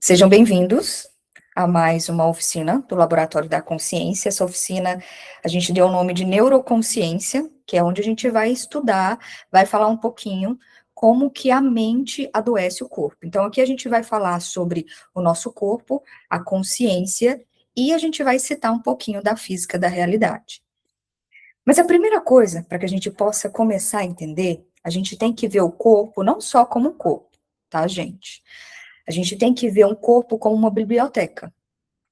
Sejam bem-vindos a mais uma oficina do Laboratório da Consciência. Essa oficina a gente deu o nome de Neuroconsciência, que é onde a gente vai estudar, vai falar um pouquinho como que a mente adoece o corpo. Então, aqui a gente vai falar sobre o nosso corpo, a consciência, e a gente vai citar um pouquinho da física da realidade. Mas a primeira coisa, para que a gente possa começar a entender, a gente tem que ver o corpo não só como um corpo, tá, gente? A gente tem que ver um corpo como uma biblioteca.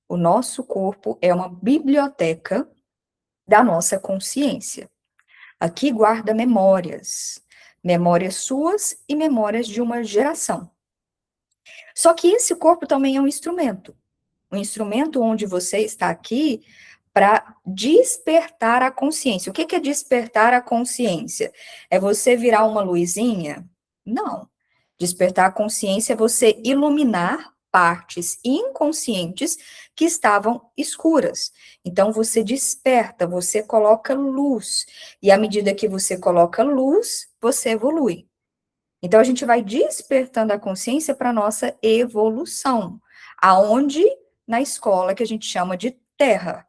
O nosso corpo é uma biblioteca da nossa consciência. Aqui guarda memórias, memórias suas e memórias de uma geração. Só que esse corpo também é um instrumento onde você está aqui para despertar a consciência. O que é despertar a consciência? É você virar uma luzinha? Não. Despertar a consciência é você iluminar partes inconscientes que estavam escuras. Então, você desperta, você coloca luz. E à medida que você coloca luz, você evolui. Então, a gente vai despertando a consciência para a nossa evolução. Aonde? Na escola que a gente chama de terra,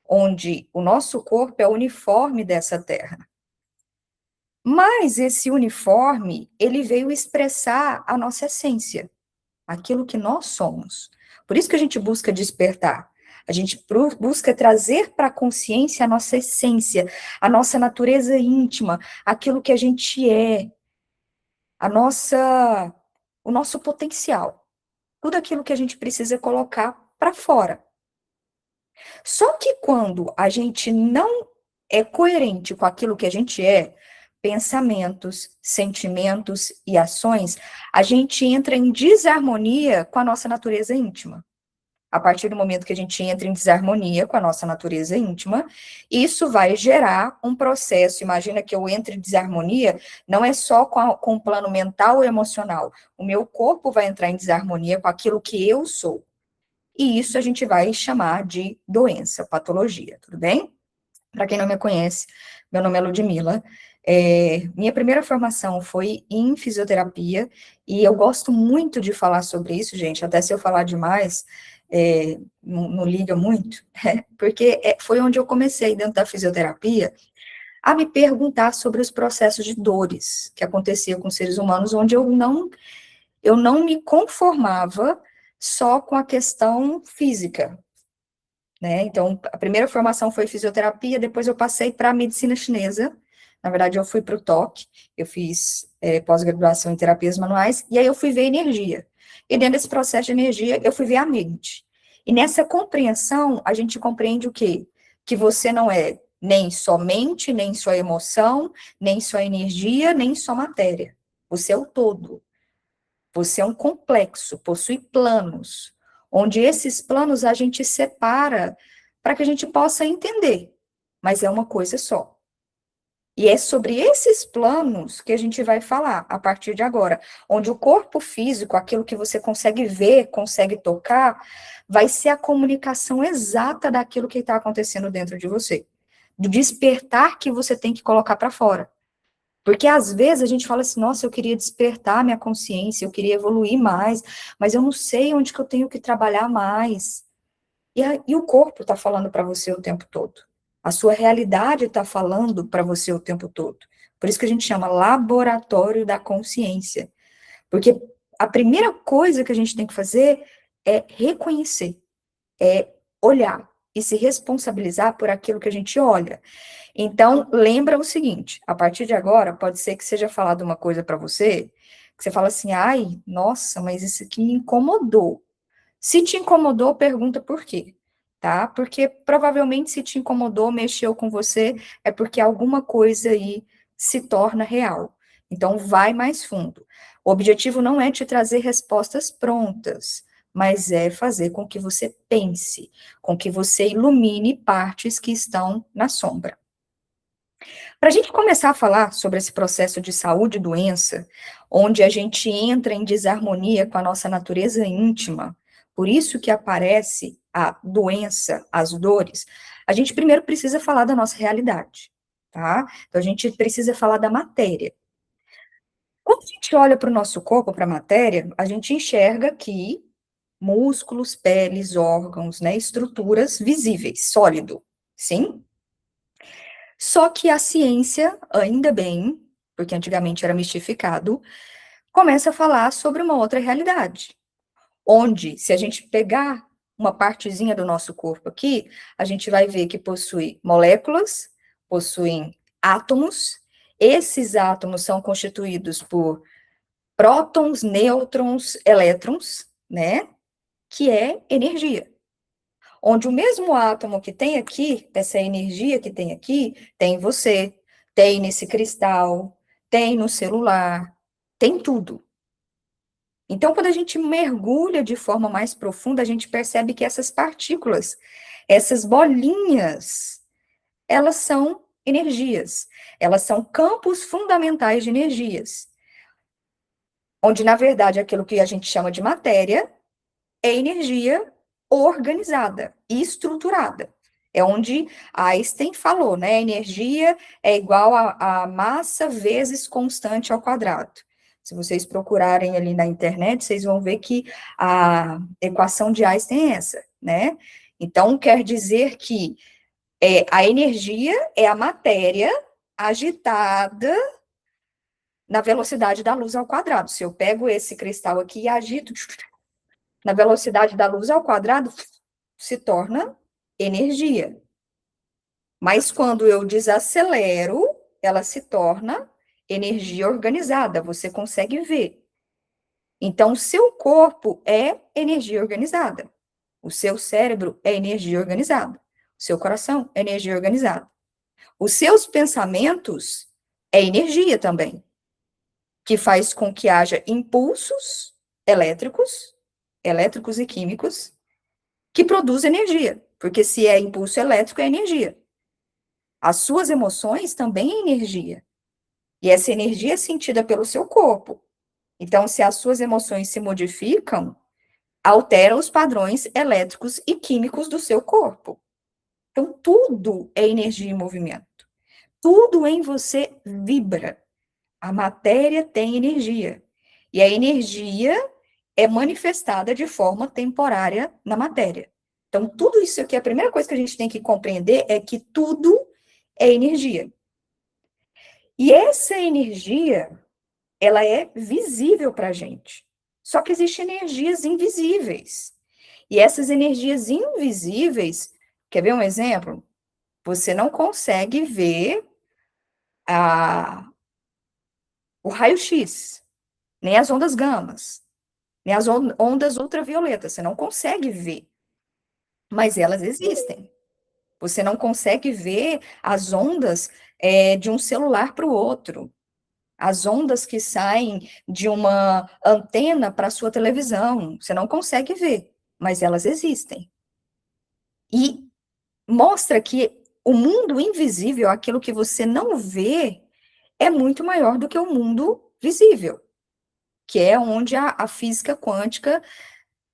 onde o nosso corpo é o uniforme dessa terra. Mas esse uniforme, ele veio expressar a nossa essência, aquilo que nós somos. Por isso que a gente busca despertar. A gente busca trazer para a consciência a nossa essência, a nossa natureza íntima, aquilo que a gente é, o nosso potencial. Tudo aquilo que a gente precisa colocar para fora. Só que quando a gente não é coerente com aquilo que a gente é, pensamentos, sentimentos e ações, a gente entra em desarmonia com a nossa natureza íntima. A partir do momento que a gente entra em desarmonia com a nossa natureza íntima, isso vai gerar um processo. Imagina que eu entre em desarmonia, não é só com o plano mental e emocional. O meu corpo vai entrar em desarmonia com aquilo que eu sou. E isso a gente vai chamar de doença, patologia, tudo bem? Para quem não me conhece, meu nome é Ludmila. Minha primeira formação foi em fisioterapia, e eu gosto muito de falar sobre isso, gente, até se eu falar demais, não liga muito, né? Porque foi onde eu comecei, dentro da fisioterapia, a me perguntar sobre os processos de dores que aconteciam com seres humanos, onde eu não me conformava só com a questão física, né? Então, a primeira formação foi fisioterapia, depois eu passei para a medicina chinesa. Na verdade, eu fui para o TOC, eu fiz pós-graduação em terapias manuais, e aí eu fui ver energia. E dentro desse processo de energia, eu fui ver a mente. E nessa compreensão, a gente compreende o quê? Que você não é nem só mente, nem só emoção, nem só energia, nem só matéria. Você é o todo. Você é um complexo, possui planos, onde esses planos a gente separa para que a gente possa entender, mas é uma coisa só. E é sobre esses planos que a gente vai falar a partir de agora, onde o corpo físico, aquilo que você consegue ver, consegue tocar, vai ser a comunicação exata daquilo que está acontecendo dentro de você, do despertar que você tem que colocar para fora. Porque às vezes a gente fala assim, nossa, eu queria despertar minha consciência, eu queria evoluir mais, mas eu não sei onde que eu tenho que trabalhar mais. E o corpo está falando para você o tempo todo. A sua realidade está falando para você o tempo todo. Por isso que a gente chama laboratório da consciência. Porque a primeira coisa que a gente tem que fazer é reconhecer, é olhar e se responsabilizar por aquilo que a gente olha. Então, lembra o seguinte, a partir de agora, pode ser que seja falado uma coisa para você, que você fala assim, ai, nossa, mas isso aqui me incomodou. Se te incomodou, pergunta por quê, tá? Porque provavelmente se te incomodou, mexeu com você, é porque alguma coisa aí se torna real. Então, vai mais fundo. O objetivo não é te trazer respostas prontas, mas é fazer com que você pense, com que você ilumine partes que estão na sombra. Para a gente começar a falar sobre esse processo de saúde e doença, onde a gente entra em desarmonia com a nossa natureza íntima, por isso que aparece a doença, as dores, a gente primeiro precisa falar da nossa realidade, tá? Então a gente precisa falar da matéria. Quando a gente olha para o nosso corpo, para a matéria, a gente enxerga que músculos, peles, órgãos, né, estruturas visíveis, sólido, sim? Só que a ciência, ainda bem, porque antigamente era mistificado, começa a falar sobre uma outra realidade, onde, se a gente pegar uma partezinha do nosso corpo aqui, a gente vai ver que possui moléculas, possuem átomos, esses átomos são constituídos por prótons, nêutrons, elétrons, né? Que é energia. Onde o mesmo átomo que tem aqui, essa energia que tem aqui, tem em você, tem nesse cristal, tem no celular, tem tudo. Então, quando a gente mergulha de forma mais profunda, a gente percebe que essas partículas, essas bolinhas, elas são energias, elas são campos fundamentais de energias, onde, na verdade, aquilo que a gente chama de matéria é energia organizada e estruturada. É onde Einstein falou, né? Energia é igual a massa vezes constante ao quadrado. Se vocês procurarem ali na internet, vocês vão ver que a equação de Einstein é essa, né? Então, quer dizer que a energia é a matéria agitada na velocidade da luz ao quadrado. Se eu pego esse cristal aqui e agito na velocidade da luz ao quadrado, se torna energia. Mas quando eu desacelero, ela se torna energia organizada, você consegue ver. Então, o seu corpo é energia organizada. O seu cérebro é energia organizada. O seu coração é energia organizada. Os seus pensamentos é energia também, que faz com que haja impulsos elétricos, elétricos e químicos, que produzem energia, porque se é impulso elétrico, é energia. As suas emoções também é energia, e essa energia é sentida pelo seu corpo. Então, se as suas emoções se modificam, altera os padrões elétricos e químicos do seu corpo. Então, tudo é energia em movimento. Tudo em você vibra. A matéria tem energia. E a energia é manifestada de forma temporária na matéria. Então, tudo isso aqui, a primeira coisa que a gente tem que compreender é que tudo é energia. E essa energia, ela é visível para a gente. Só que existem energias invisíveis. E essas energias invisíveis, quer ver um exemplo? Você não consegue ver o raio-x, nem as ondas gamas, nem as ondas ultravioletas. Você não consegue ver, mas elas existem. Você não consegue ver as ondas de um celular para o outro, as ondas que saem de uma antena para a sua televisão. Você não consegue ver, mas elas existem. E mostra que o mundo invisível, aquilo que você não vê, é muito maior do que o mundo visível, que é onde a física quântica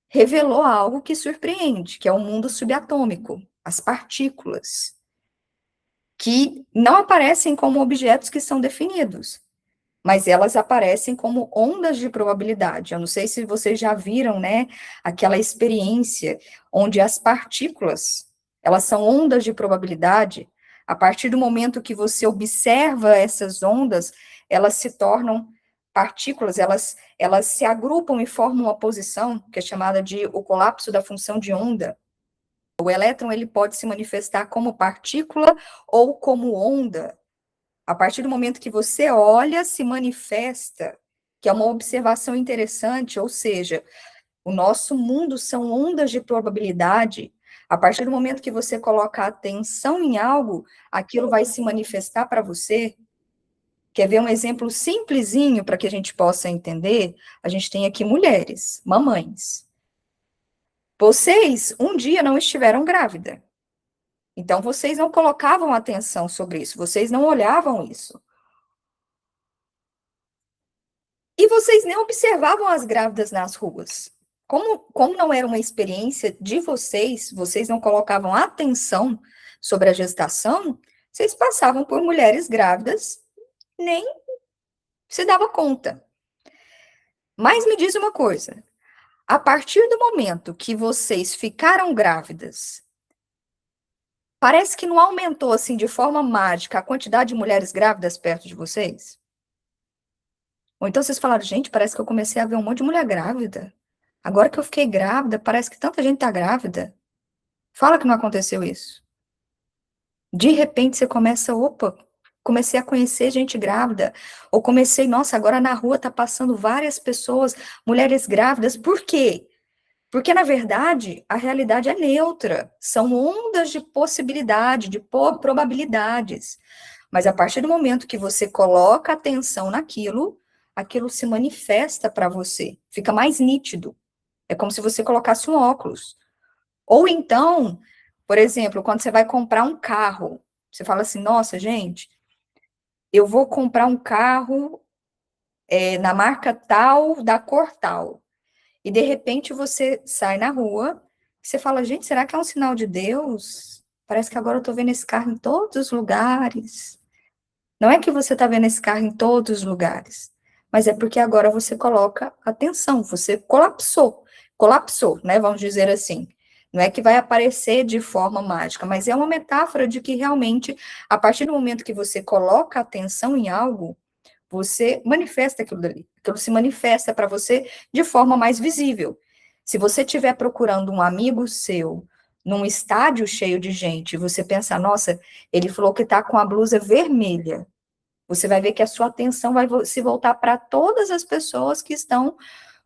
revelou algo que surpreende, que é o mundo subatômico, as partículas, que não aparecem como objetos que são definidos, mas elas aparecem como ondas de probabilidade. Eu não sei se vocês já viram, né, aquela experiência onde as partículas, elas são ondas de probabilidade. A partir do momento que você observa essas ondas, elas se tornam partículas, elas se agrupam e formam uma posição que é chamada de o colapso da função de onda. O elétron, ele pode se manifestar como partícula ou como onda. A partir do momento que você olha, se manifesta, que é uma observação interessante, ou seja, o nosso mundo são ondas de probabilidade. A partir do momento que você coloca atenção em algo, aquilo vai se manifestar para você. Quer ver um exemplo simplesinho para que a gente possa entender? A gente tem aqui mulheres, mamães. Vocês um dia não estiveram grávida. Então, vocês não colocavam atenção sobre isso, vocês não olhavam isso. E vocês nem observavam as grávidas nas ruas. Como não era uma experiência de vocês, vocês não colocavam atenção sobre a gestação, vocês passavam por mulheres grávidas, nem se dava conta. Mas me diz uma coisa, A partir do momento que vocês ficaram grávidas, parece que não aumentou assim de forma mágica a quantidade de mulheres grávidas perto de vocês? Ou então vocês falaram, gente, parece que eu comecei a ver um monte de mulher grávida. Agora que eu fiquei grávida, parece que tanta gente tá grávida. Fala que não aconteceu isso. De repente você começa, opa, comecei a conhecer gente grávida. Ou comecei, nossa, agora na rua tá passando várias pessoas, mulheres grávidas. Por quê? Porque, na verdade, a realidade é neutra. São ondas de possibilidade, de probabilidades. Mas a partir do momento que você coloca atenção naquilo, aquilo se manifesta para você, fica mais nítido. É como se você colocasse um óculos. Ou então, por exemplo, quando você vai comprar um carro, você fala assim: nossa, gente, eu vou comprar um carro na marca tal, da cor tal. E de repente você sai na rua, você fala: gente, será que é um sinal de Deus? Parece que agora eu estou vendo esse carro em todos os lugares. Não é que você está vendo esse carro em todos os lugares, mas é porque agora você coloca atenção, você colapsou, né? Vamos dizer assim. Não é que vai aparecer de forma mágica, mas é uma metáfora de que realmente, a partir do momento que você coloca atenção em algo, você manifesta aquilo dali. Aquilo se manifesta para você de forma mais visível. Se você estiver procurando um amigo seu num estádio cheio de gente, e você pensa, nossa, ele falou que está com a blusa vermelha. Você vai ver que a sua atenção vai se voltar para todas as pessoas que estão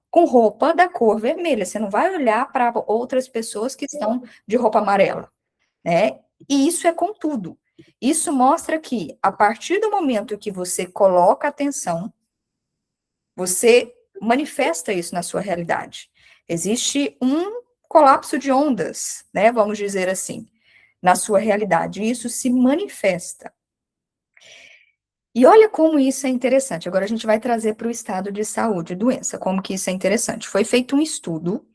com roupa da cor vermelha. Você não vai olhar para outras pessoas que estão de roupa amarela, né? E isso é com tudo. Isso mostra que, a partir do momento que você coloca atenção, você manifesta isso na sua realidade. Existe um colapso de ondas, né? Vamos dizer assim, na sua realidade. E isso se manifesta. E olha como isso é interessante. Agora a gente vai trazer para o estado de saúde, doença, como que isso é interessante. Foi feito um estudo,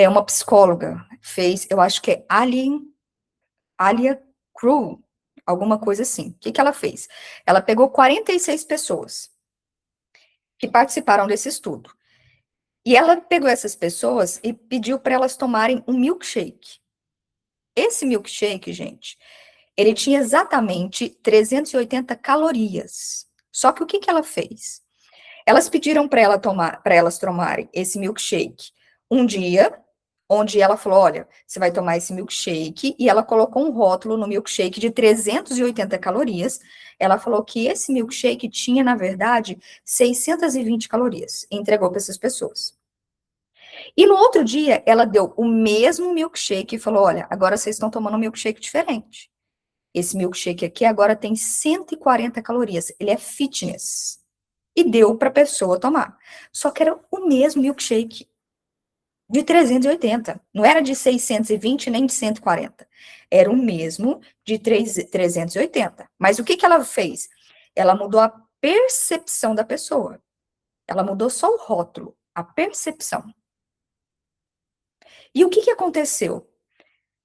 uma psicóloga fez, eu acho que é Alia Crew, alguma coisa assim. O que que ela fez? Ela pegou 46 pessoas que participaram desse estudo. E ela pegou essas pessoas e pediu para elas tomarem um milkshake. Esse milkshake, gente, ele tinha exatamente 380 calorias. Só que o que que ela fez? Elas pediram para elas tomarem esse milkshake um dia, onde ela falou: olha, você vai tomar esse milkshake, e ela colocou um rótulo no milkshake de 380 calorias. Ela falou que esse milkshake tinha, na verdade, 620 calorias, e entregou para essas pessoas. E no outro dia, ela deu o mesmo milkshake e falou: olha, agora vocês estão tomando um milkshake diferente. Esse milkshake aqui agora tem 140 calorias, ele é fitness. E deu para a pessoa tomar. Só que era o mesmo milkshake de 380. Não era de 620 nem de 140. Era o mesmo de 380. Mas o que que ela fez? Ela mudou a percepção da pessoa. Ela mudou só o rótulo, a percepção. E o que que aconteceu?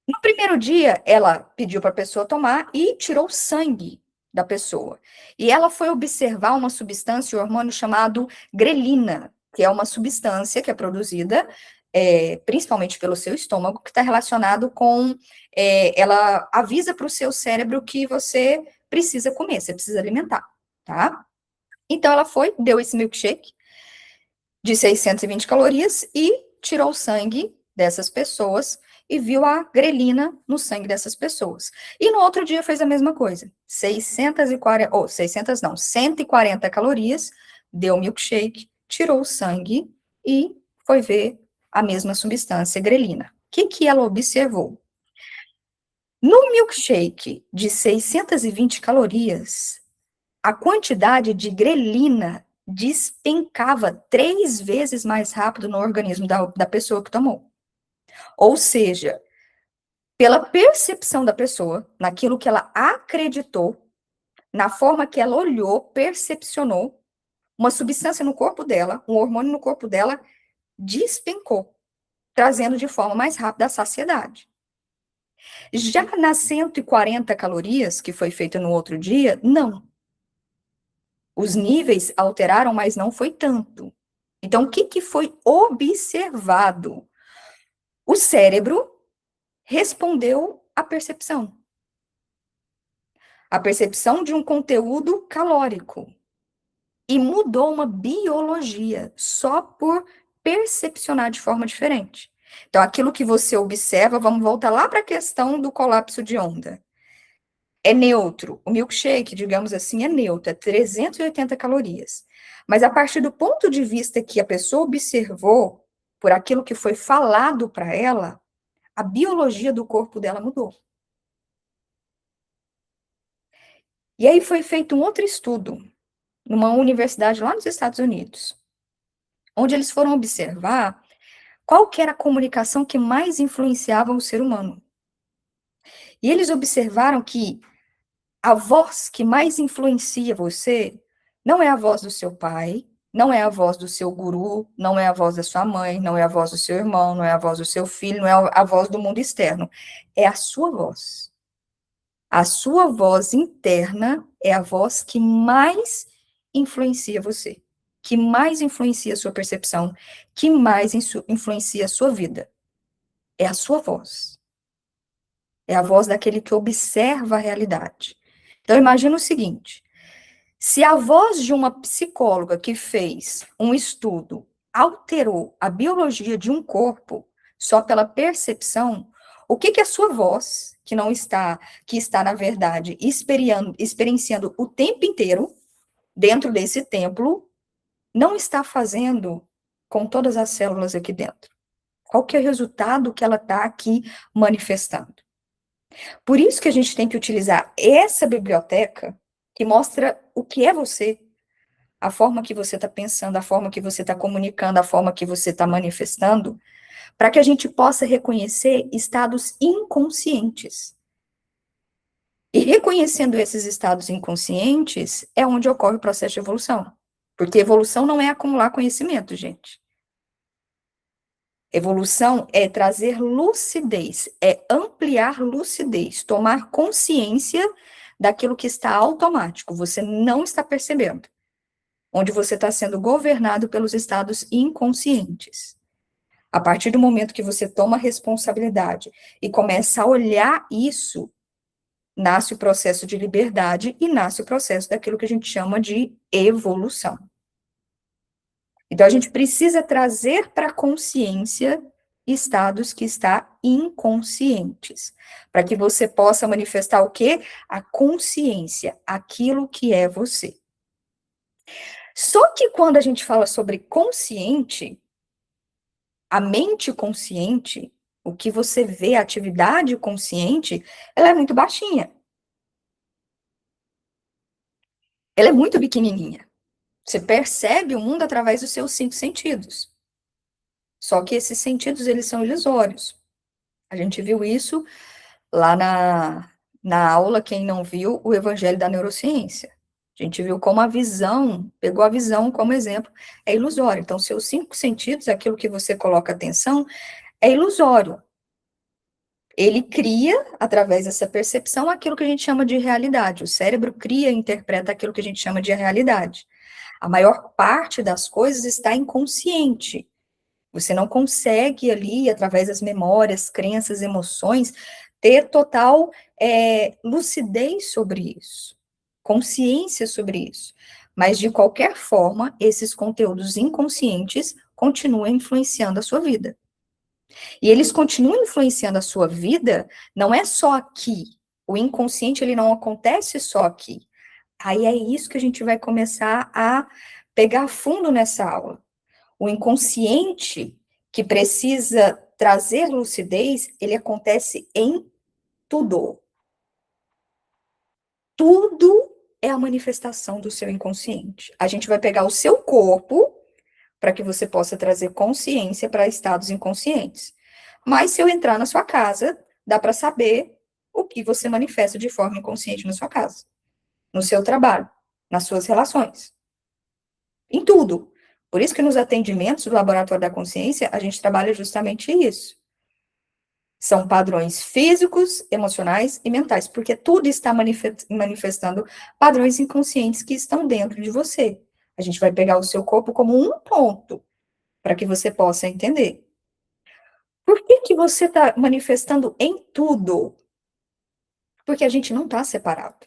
No primeiro dia, ela pediu para a pessoa tomar e tirou sangue da pessoa. E ela foi observar uma substância, um hormônio chamado grelina, que é uma substância que é produzida principalmente pelo seu estômago, que está relacionado com. Ela avisa para o seu cérebro que você precisa comer, você precisa alimentar, tá? Então, ela foi, deu esse milkshake de 620 calorias e tirou o sangue dessas pessoas e viu a grelina no sangue dessas pessoas. E no outro dia fez a mesma coisa. 640 não, 140 calorias, deu milkshake, tirou o sangue e foi ver a mesma substância, grelina. O que que ela observou? No milkshake de 620 calorias, a quantidade de grelina despencava 3 vezes mais rápido no organismo da pessoa que tomou. Ou seja, pela percepção da pessoa, naquilo que ela acreditou, na forma que ela olhou, percepcionou, uma substância no corpo dela, um hormônio no corpo dela, despencou, trazendo de forma mais rápida a saciedade. Já nas 140 calorias, que foi feita no outro dia, não. Os níveis alteraram, mas não foi tanto. Então, o que que foi observado? O cérebro respondeu à percepção. A percepção de um conteúdo calórico. E mudou uma biologia só por percepcionar de forma diferente. Então, aquilo que você observa, vamos voltar lá para a questão do colapso de onda. É neutro. O milkshake, digamos assim, é neutro, é 380 calorias. Mas a partir do ponto de vista que a pessoa observou, por aquilo que foi falado para ela, a biologia do corpo dela mudou. E aí foi feito um outro estudo, numa universidade lá nos Estados Unidos, onde eles foram observar qual que era a comunicação que mais influenciava o ser humano. E eles observaram que a voz que mais influencia você não é a voz do seu pai, não é a voz do seu guru, não é a voz da sua mãe, não é a voz do seu irmão, não é a voz do seu filho, não é a voz do mundo externo. É a sua voz. A sua voz interna é a voz que mais influencia você, que mais influencia a sua percepção, que mais influencia a sua vida. É a sua voz. É a voz daquele que observa a realidade. Então, imagina o seguinte: se a voz de uma psicóloga que fez um estudo alterou a biologia de um corpo só pela percepção, o que que a sua voz, que não está, que está, na verdade, experienciando o tempo inteiro dentro desse templo, não está fazendo com todas as células aqui dentro? Qual que é o resultado que ela está aqui manifestando? Por isso que a gente tem que utilizar essa biblioteca que mostra o que é você, a forma que você está pensando, a forma que você está comunicando, a forma que você está manifestando, para que a gente possa reconhecer estados inconscientes. E reconhecendo esses estados inconscientes é onde ocorre o processo de evolução. Porque evolução não é acumular conhecimento, gente. Evolução é trazer lucidez, é ampliar lucidez, tomar consciência daquilo que está automático, você não está percebendo, onde você está sendo governado pelos estados inconscientes. A partir do momento que você toma responsabilidade e começa a olhar isso, nasce o processo de liberdade e nasce o processo daquilo que a gente chama de evolução. Então, a gente precisa trazer para a consciência estados que está inconscientes, para que você possa manifestar o quê? A consciência, aquilo que é você. Só que quando a gente fala sobre consciente, a mente consciente, o que você vê, a atividade consciente, ela é muito baixinha. Ela é muito pequenininha. Você percebe o mundo através dos seus 5 sentidos. Só que esses sentidos, eles são ilusórios. A gente viu isso lá na aula, quem não viu, o Evangelho da Neurociência. A gente viu como a visão, pegou a visão como exemplo, é ilusório. Então, seus 5 sentidos, aquilo que você coloca atenção, é ilusório. Ele cria, através dessa percepção, aquilo que a gente chama de realidade. O cérebro cria e interpreta aquilo que a gente chama de realidade. A maior parte das coisas está inconsciente. Você não consegue ali, através das memórias, crenças, emoções, ter total lucidez sobre isso, consciência sobre isso. Mas, de qualquer forma, esses conteúdos inconscientes continuam influenciando a sua vida. E eles continuam influenciando a sua vida, não é só aqui. O inconsciente, ele não acontece só aqui. Aí é isso que a gente vai começar a pegar fundo nessa aula. O inconsciente, que precisa trazer lucidez, ele acontece em tudo. Tudo é a manifestação do seu inconsciente. A gente vai pegar o seu corpo para que você possa trazer consciência para estados inconscientes. Mas se eu entrar na sua casa, dá para saber o que você manifesta de forma inconsciente na sua casa, no seu trabalho, nas suas relações, em tudo. Por isso que nos atendimentos do Laboratório da Consciência, a gente trabalha justamente isso. São padrões físicos, emocionais e mentais, porque tudo está manifestando padrões inconscientes que estão dentro de você. A gente vai pegar o seu corpo como um ponto, para que você possa entender. Por que que você está manifestando em tudo? Porque a gente não está separado.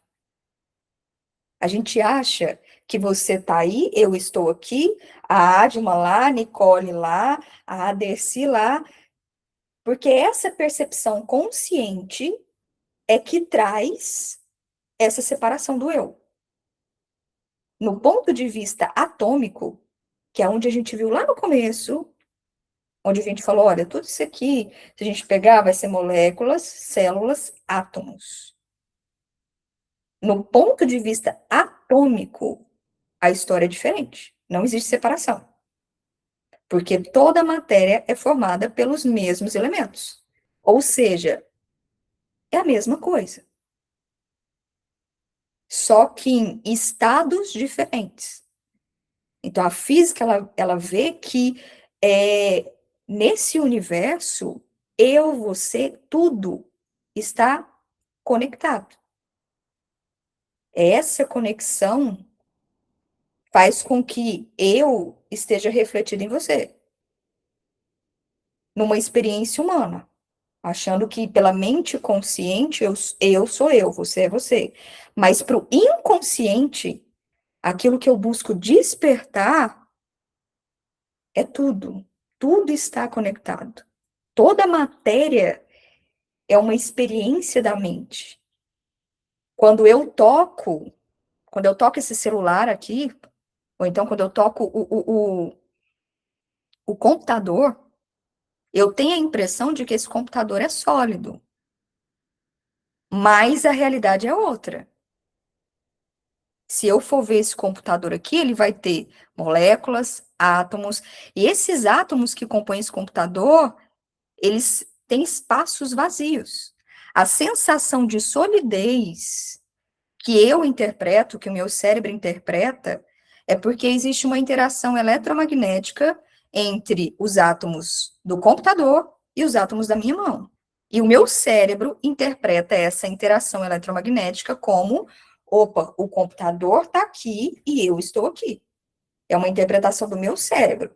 A gente acha que você está aí, eu estou aqui, a Adma lá, a Nicole lá, a Dercy lá, porque essa percepção consciente é que traz essa separação do eu. No ponto de vista atômico, que é onde a gente viu lá no começo, onde a gente falou, olha, tudo isso aqui, se a gente pegar, vai ser moléculas, células, átomos. No ponto de vista atômico, a história é diferente. Não existe separação. Porque toda matéria é formada pelos mesmos elementos. Ou seja, é a mesma coisa. Só que em estados diferentes. Então, a física, ela vê que nesse universo, eu, você, tudo está conectado. Essa conexão faz com que eu esteja refletido em você, numa experiência humana, achando que pela mente consciente eu sou eu, você é você. Mas para o inconsciente, aquilo que eu busco despertar é tudo. Tudo está conectado. Toda matéria é uma experiência da mente. Quando eu toco, quando eu toco esse celular aqui, ou então quando eu toco o computador, eu tenho a impressão de que esse computador é sólido, mas a realidade é outra. Se eu for ver esse computador aqui, ele vai ter moléculas, átomos, e esses átomos que compõem esse computador, eles têm espaços vazios. A sensação de solidez que eu interpreto, que o meu cérebro interpreta, é porque existe uma interação eletromagnética entre os átomos do computador e os átomos da minha mão. E o meu cérebro interpreta essa interação eletromagnética como: opa, o computador está aqui e eu estou aqui. É uma interpretação do meu cérebro.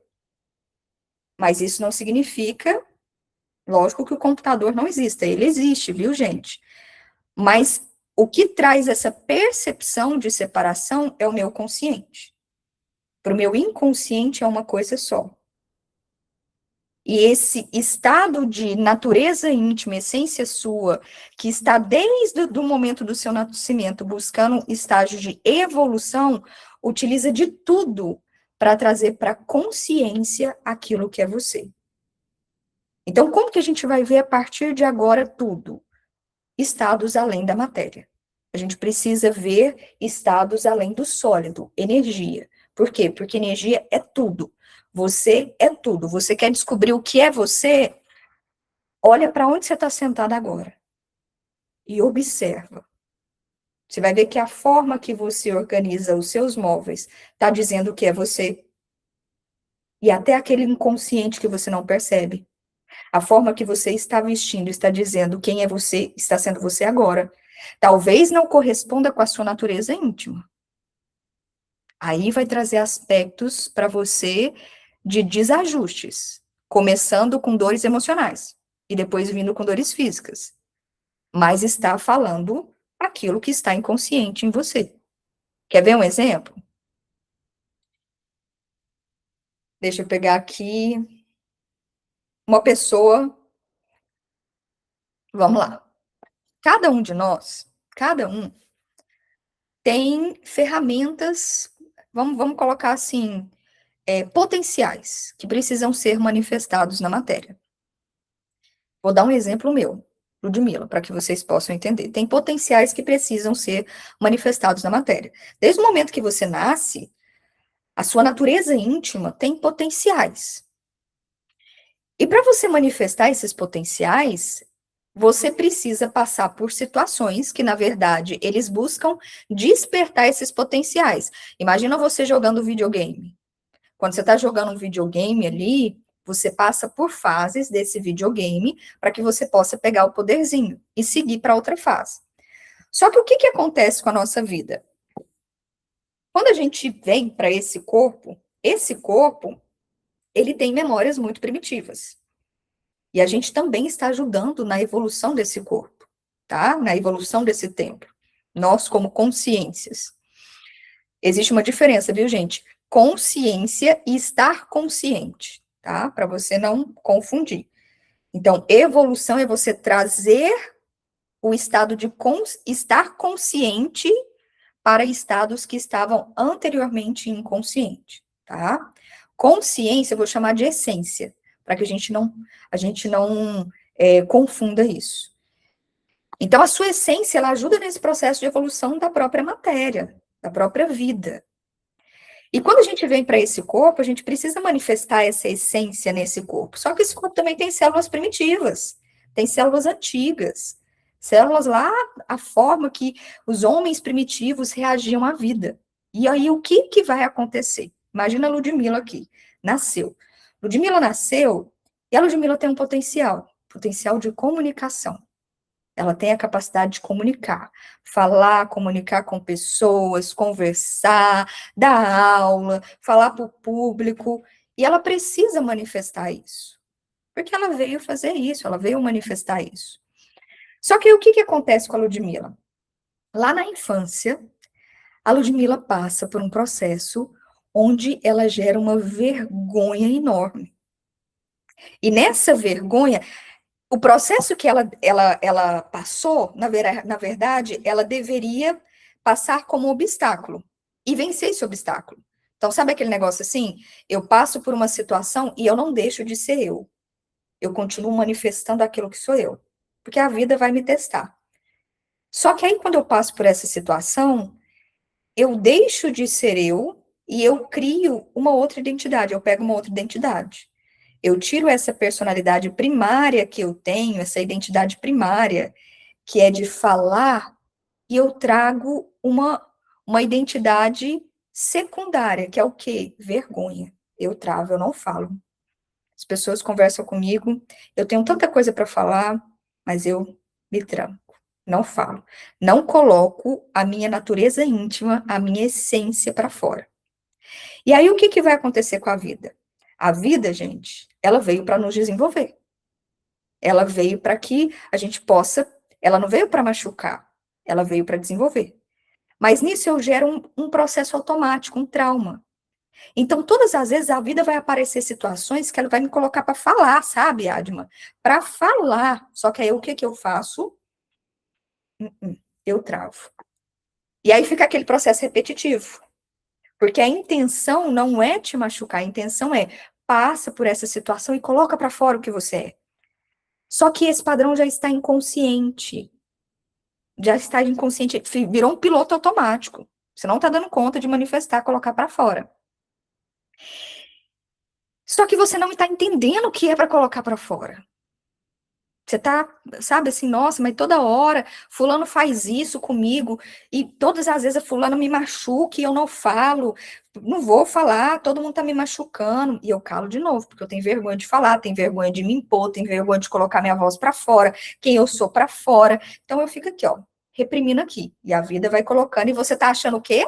Mas isso não significa, lógico, que o computador não exista. Ele existe, viu, gente? Mas o que traz essa percepção de separação é o meu consciente. Para o meu inconsciente é uma coisa só. E esse estado de natureza íntima, essência sua, que está desde o momento do seu nascimento buscando estágio de evolução, utiliza de tudo para trazer para a consciência aquilo que é você. Então, como que a gente vai ver a partir de agora tudo? Estados além da matéria. A gente precisa ver estados além do sólido, energia. Por quê? Porque energia é tudo. Você é tudo. Você quer descobrir o que é você? Olha para onde você está sentado agora e observa. Você vai ver que a forma que você organiza os seus móveis está dizendo o que é você. E até aquele inconsciente que você não percebe. A forma que você está vestindo está dizendo quem é você, está sendo você agora. Talvez não corresponda com a sua natureza íntima. Aí vai trazer aspectos para você de desajustes, começando com dores emocionais e depois vindo com dores físicas. Mas está falando aquilo que está inconsciente em você. Quer ver um exemplo? Deixa eu pegar aqui uma pessoa. Vamos lá. Cada um de nós, cada um, tem ferramentas, vamos colocar assim, potenciais, que precisam ser manifestados na matéria. Vou dar um exemplo meu, Ludmila, para que vocês possam entender. Tem potenciais que precisam ser manifestados na matéria. Desde o momento que você nasce, a sua natureza íntima tem potenciais. E para você manifestar esses potenciais, você precisa passar por situações que, na verdade, eles buscam despertar esses potenciais. Imagina você jogando videogame. Quando você está jogando um videogame ali, você passa por fases desse videogame para que você possa pegar o poderzinho e seguir para outra fase. Só que o que, que acontece com a nossa vida? Quando a gente vem para esse corpo ele tem memórias muito primitivas. E a gente também está ajudando na evolução desse corpo, tá? Na evolução desse templo. Nós, como consciências. Existe uma diferença, viu, gente? Consciência e estar consciente, tá? Para você não confundir. Então, evolução é você trazer o estado de estar consciente para estados que estavam anteriormente inconsciente, tá? Consciência eu vou chamar de essência, para que a gente não confunda isso. Então, a sua essência, ela ajuda nesse processo de evolução da própria matéria, da própria vida. E quando a gente vem para esse corpo, a gente precisa manifestar essa essência nesse corpo. Só que esse corpo também tem células primitivas, tem células antigas, células lá, a forma que os homens primitivos reagiam à vida. E aí, o que que vai acontecer? Imagina a Ludmilla aqui, nasceu. Ludmilla nasceu, e a Ludmilla tem um potencial de comunicação. Ela tem a capacidade de comunicar, falar, comunicar com pessoas, conversar, dar aula, falar para o público, e ela precisa manifestar isso, porque ela veio fazer isso, ela veio manifestar isso. Só que o que que acontece com a Ludmilla? Lá na infância, a Ludmilla passa por um processo onde ela gera uma vergonha enorme. E nessa vergonha, o processo que ela passou, na verdade, ela deveria passar como obstáculo e vencer esse obstáculo. Então, sabe aquele negócio assim? Eu passo por uma situação e eu não deixo de ser eu. Eu continuo manifestando aquilo que sou eu, porque a vida vai me testar. Só que aí, quando eu passo por essa situação, eu deixo de ser eu e eu crio uma outra identidade, eu pego uma outra identidade. Eu tiro essa personalidade primária que eu tenho, essa identidade primária, que é de falar, e eu trago uma identidade secundária, que é o quê? Vergonha. Eu travo, eu não falo. As pessoas conversam comigo, eu tenho tanta coisa para falar, mas eu me tranco, não falo. Não coloco a minha natureza íntima, a minha essência para fora. E aí, o que que vai acontecer com a vida? A vida, gente, ela veio para nos desenvolver. Ela veio para que a gente possa. Ela não veio para machucar, ela veio para desenvolver. Mas nisso eu gero um processo automático, um trauma. Então, todas as vezes a vida vai aparecer situações que ela vai me colocar para falar, sabe, Adma? Para falar. Só que aí o que que eu faço? Eu travo. E aí fica aquele processo repetitivo. Porque a intenção não é te machucar, a intenção é passa por essa situação e coloca para fora o que você é. Só que esse padrão já está inconsciente. Já está inconsciente, virou um piloto automático. Você não está dando conta de manifestar, colocar para fora. Só que você não está entendendo o que é para colocar para fora. Você tá, sabe assim, nossa, mas toda hora fulano faz isso comigo e todas as vezes a fulano me machuca e eu não falo, não vou falar, todo mundo tá me machucando e eu calo de novo, porque eu tenho vergonha de falar, tenho vergonha de me impor, tenho vergonha de colocar minha voz para fora, quem eu sou para fora. Então eu fico aqui, ó, reprimindo aqui e a vida vai colocando e você tá achando o quê?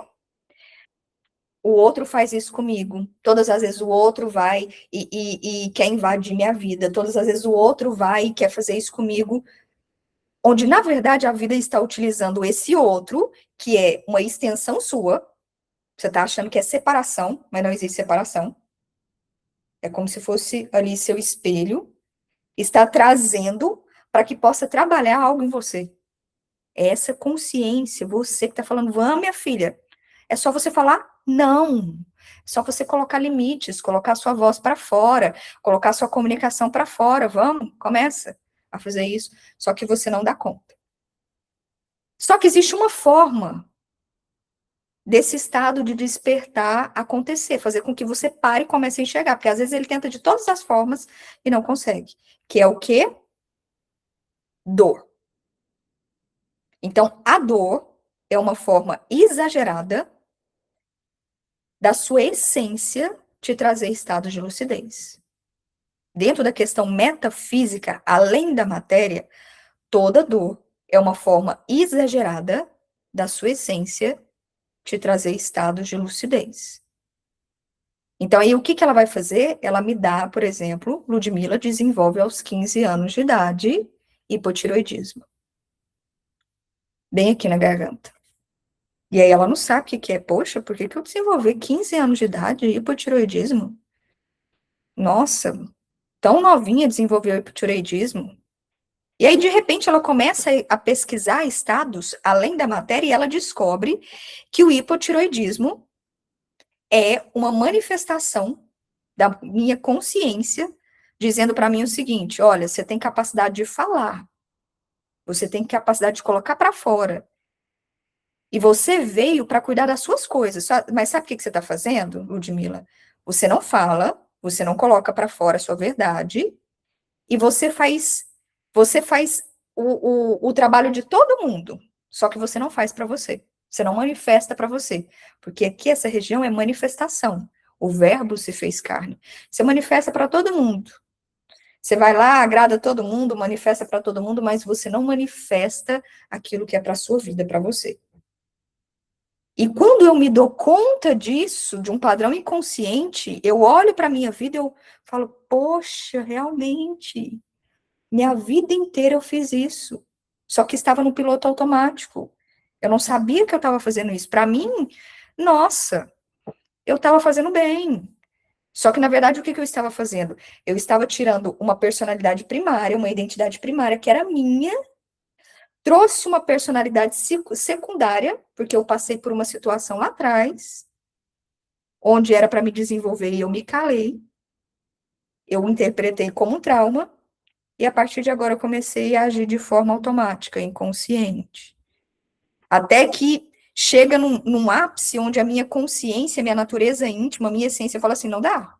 O outro faz isso comigo. Todas as vezes o outro vai e quer invadir minha vida. Todas as vezes o outro vai e quer fazer isso comigo. Onde, na verdade, a vida está utilizando esse outro, que é uma extensão sua. Você está achando que é separação, mas não existe separação. É como se fosse ali seu espelho. Está trazendo para que possa trabalhar algo em você. É essa consciência, você que está falando, vamos, minha filha. É só você falar não. É só você colocar limites, colocar sua voz para fora, colocar sua comunicação para fora. Vamos, começa a fazer isso. Só que você não dá conta. Só que existe uma forma desse estado de despertar acontecer, fazer com que você pare e comece a enxergar, porque às vezes ele tenta de todas as formas e não consegue. Que é o quê? Dor. Então, a dor é uma forma exagerada da sua essência te trazer estados de lucidez. Dentro da questão metafísica, além da matéria, toda dor é uma forma exagerada da sua essência te trazer estados de lucidez. Então, aí, o que que ela vai fazer? Ela me dá, por exemplo, Ludmila desenvolve aos 15 anos de idade hipotireoidismo. Bem aqui na garganta. E aí ela não sabe o que que é. Poxa, por que que eu desenvolvi 15 anos de idade hipotireoidismo? Nossa, tão novinha desenvolveu hipotireoidismo. E aí, de repente, ela começa a pesquisar estados além da matéria e ela descobre que o hipotireoidismo é uma manifestação da minha consciência dizendo para mim o seguinte: olha, você tem capacidade de falar, você tem capacidade de colocar para fora. E você veio para cuidar das suas coisas. Mas sabe o que que você está fazendo, Ludmila? Você não fala, você não coloca para fora a sua verdade, e você faz o trabalho de todo mundo, só que você não faz para você. Você não manifesta para você. Porque aqui essa região é manifestação. O verbo se fez carne. Você manifesta para todo mundo. Você vai lá, agrada todo mundo, manifesta para todo mundo, mas você não manifesta aquilo que é para sua vida, para você. E quando eu me dou conta disso, de um padrão inconsciente, eu olho para a minha vida e eu falo, poxa, realmente, minha vida inteira eu fiz isso. Só que estava no piloto automático. Eu não sabia que eu estava fazendo isso. Para mim, nossa, eu estava fazendo bem. Só que, na verdade, o que que eu estava fazendo? Eu estava tirando uma personalidade primária, uma identidade primária que era minha, trouxe uma personalidade secundária, porque eu passei por uma situação lá atrás, onde era para me desenvolver e eu me calei, eu interpretei como um trauma, e a partir de agora eu comecei a agir de forma automática, inconsciente. Até que chega num ápice onde a minha consciência, minha natureza íntima, minha essência fala assim, não dá.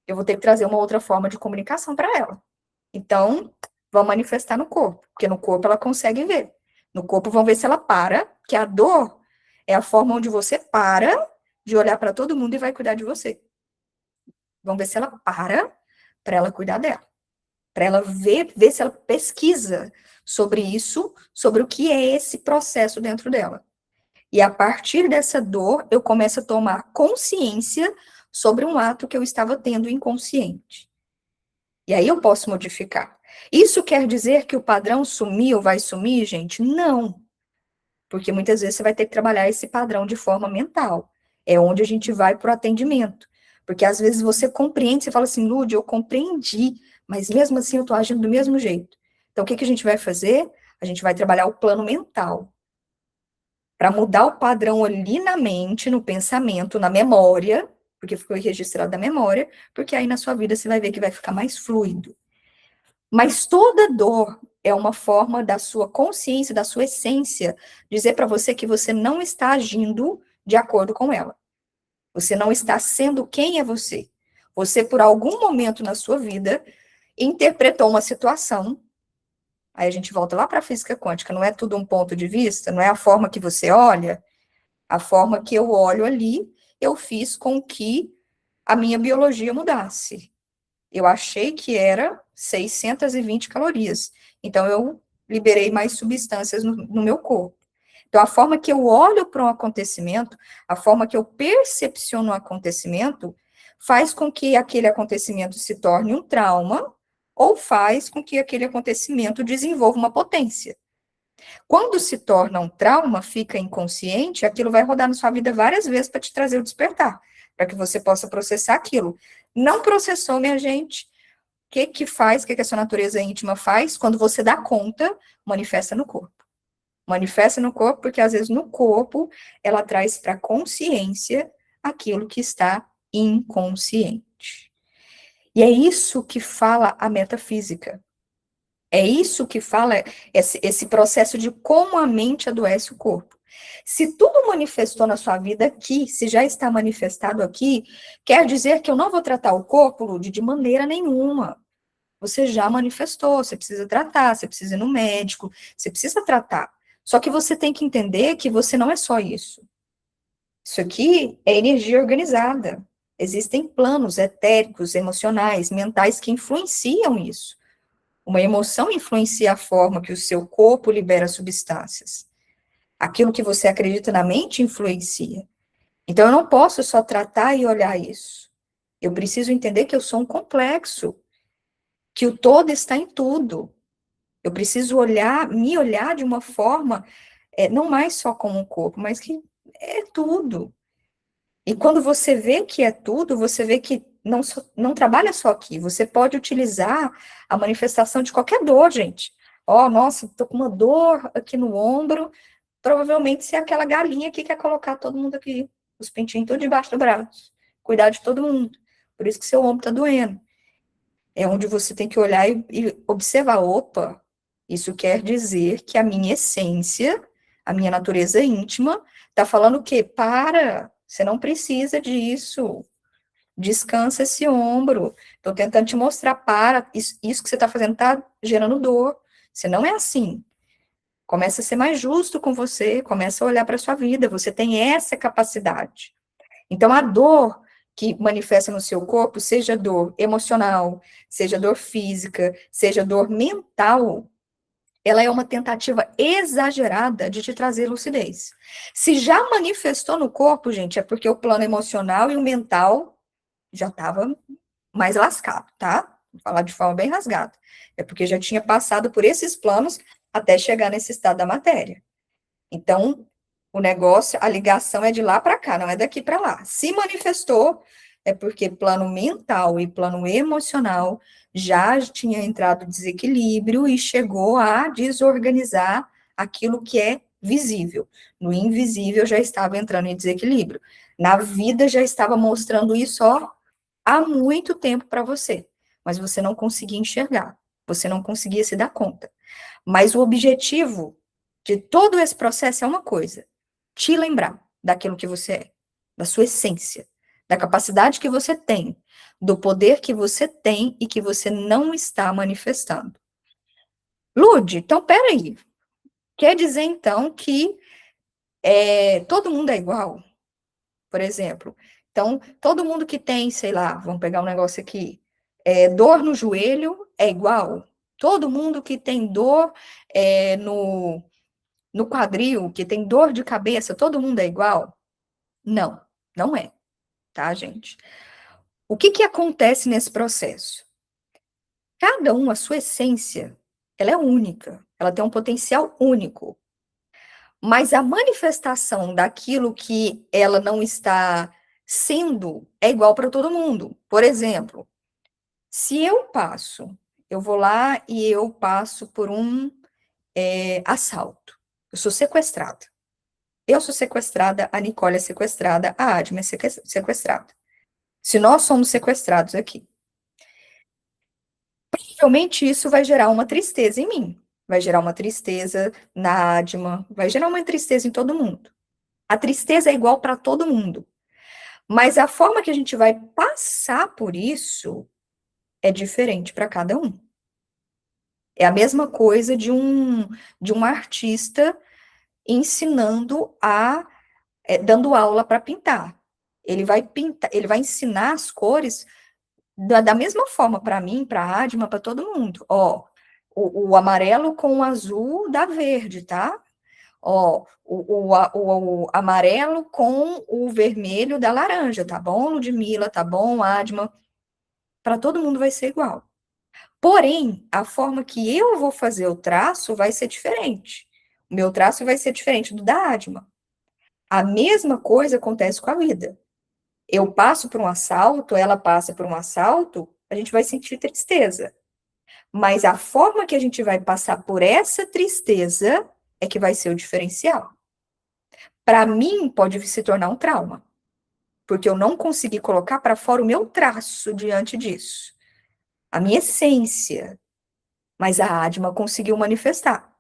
Eu vou ter que trazer uma outra forma de comunicação para ela. Então, vão manifestar no corpo, porque no corpo ela consegue ver. No corpo vão ver se ela para, que a dor é a forma onde você para de olhar para todo mundo e vai cuidar de você. Vamos ver se ela para ela cuidar dela. Para ela ver se ela pesquisa sobre isso, sobre o que é esse processo dentro dela. E a partir dessa dor, eu começo a tomar consciência sobre um ato que eu estava tendo inconsciente. E aí eu posso modificar. Isso quer dizer que o padrão sumiu, vai sumir, gente? Não. Porque muitas vezes você vai ter que trabalhar esse padrão de forma mental. É onde a gente vai para o atendimento. Porque às vezes você compreende, você fala assim, Lud, eu compreendi, mas mesmo assim eu estou agindo do mesmo jeito. Então o que que a gente vai fazer? A gente vai trabalhar o plano mental. Para mudar o padrão ali na mente, no pensamento, na memória, porque ficou registrado na memória, porque aí na sua vida você vai ver que vai ficar mais fluido. Mas toda dor é uma forma da sua consciência, da sua essência, dizer para você que você não está agindo de acordo com ela. Você não está sendo quem é você. Você, por algum momento na sua vida, interpretou uma situação. Aí a gente volta lá para a física quântica, não é tudo um ponto de vista, não é a forma que você olha, a forma que eu olho ali, eu fiz com que a minha biologia mudasse. Eu achei que era 620 calorias. Então, eu liberei mais substâncias no meu corpo. Então, a forma que eu olho para um acontecimento, a forma que eu percepciono o acontecimento, faz com que aquele acontecimento se torne um trauma ou faz com que aquele acontecimento desenvolva uma potência. Quando se torna um trauma, fica inconsciente, aquilo vai rodar na sua vida várias vezes para te trazer o despertar, para que você possa processar aquilo. Não processou, minha gente, que faz, o que a sua natureza íntima faz? Quando você dá conta, manifesta no corpo. Manifesta no corpo, porque às vezes no corpo ela traz para a consciência aquilo que está inconsciente. E é isso que fala a metafísica. É isso que fala esse processo de como a mente adoece o corpo. Se tudo manifestou na sua vida aqui, se já está manifestado aqui, quer dizer que eu não vou tratar o corpo, Lud, de maneira nenhuma. Você já manifestou, você precisa tratar, você precisa ir no médico, você precisa tratar. Só que você tem que entender que você não é só isso. Isso aqui é energia organizada. Existem planos etéricos, emocionais, mentais que influenciam isso. Uma emoção influencia a forma que o seu corpo libera substâncias. Aquilo que você acredita na mente influencia. Então, eu não posso só tratar e olhar isso. Eu preciso entender que eu sou um complexo, que o todo está em tudo. Eu preciso olhar, me olhar de uma forma, não mais só como um corpo, mas que é tudo. E quando você vê que é tudo, você vê que não trabalha só aqui. Você pode utilizar a manifestação de qualquer dor, gente. Ó, nossa, tô com uma dor aqui no ombro. Provavelmente se é aquela galinha que quer colocar todo mundo aqui, os pintinhos tudo debaixo do braço. Cuidar de todo mundo. Por isso que seu ombro tá doendo. É onde você tem que olhar e observar, opa, isso quer dizer que a minha essência, a minha natureza íntima, está falando o quê? Para, você não precisa disso. Descansa esse ombro. Estou tentando te mostrar, para, isso que você está fazendo está gerando dor. Você não é assim. Começa a ser mais justo com você, começa a olhar para a sua vida, você tem essa capacidade. Então, a dor que manifesta no seu corpo, seja dor emocional, seja dor física, seja dor mental, ela é uma tentativa exagerada de te trazer lucidez. Se já manifestou no corpo, gente, é porque o plano emocional e o mental já estava mais lascado, tá? Vou falar de forma bem rasgada. É porque já tinha passado por esses planos até chegar nesse estado da matéria. Então, o negócio, a ligação é de lá para cá, não é daqui para lá. Se manifestou, é porque plano mental e plano emocional já tinha entrado em desequilíbrio e chegou a desorganizar aquilo que é visível. No invisível já estava entrando em desequilíbrio. Na vida já estava mostrando isso ó, há muito tempo para você, mas você não conseguia enxergar, você não conseguia se dar conta. Mas o objetivo de todo esse processo é uma coisa: te lembrar daquilo que você é, da sua essência, da capacidade que você tem, do poder que você tem e que você não está manifestando. Lude, então peraí. Quer dizer então que todo mundo é igual? Por exemplo. Então, todo mundo que tem, sei lá, vamos pegar um negócio aqui, dor no joelho é igual? Todo mundo que tem dor no quadril, que tem dor de cabeça, todo mundo é igual? Não, não é, tá, gente? O que que acontece nesse processo? Cada um, a sua essência, ela é única, ela tem um potencial único, mas a manifestação daquilo que ela não está sendo é igual para todo mundo. Por exemplo, se eu vou lá e eu passo por um assalto, eu sou sequestrada. Eu sou sequestrada, a Nicole é sequestrada, a Adma é sequestrada. Se nós somos sequestrados aqui, provavelmente isso vai gerar uma tristeza em mim, vai gerar uma tristeza na Adma, vai gerar uma tristeza em todo mundo. A tristeza é igual para todo mundo, mas a forma que a gente vai passar por isso é diferente para cada um. É a mesma coisa de um artista ensinando dando aula para pintar. Ele vai pintar, ele vai ensinar as cores da mesma forma para mim, para a Adma, para todo mundo. Ó, o amarelo com o azul dá verde, tá? Ó, o amarelo com o vermelho dá laranja, tá bom, Ludmila? Tá bom, Adma? Para todo mundo vai ser igual. Porém, a forma que eu vou fazer o traço vai ser diferente. O meu traço vai ser diferente do da Adma. A mesma coisa acontece com a vida. Eu passo por um assalto, ela passa por um assalto, a gente vai sentir tristeza. Mas a forma que a gente vai passar por essa tristeza é que vai ser o diferencial. Para mim, pode se tornar um trauma, porque eu não consegui colocar para fora o meu traço diante disso, a minha essência, mas a Adma conseguiu manifestar.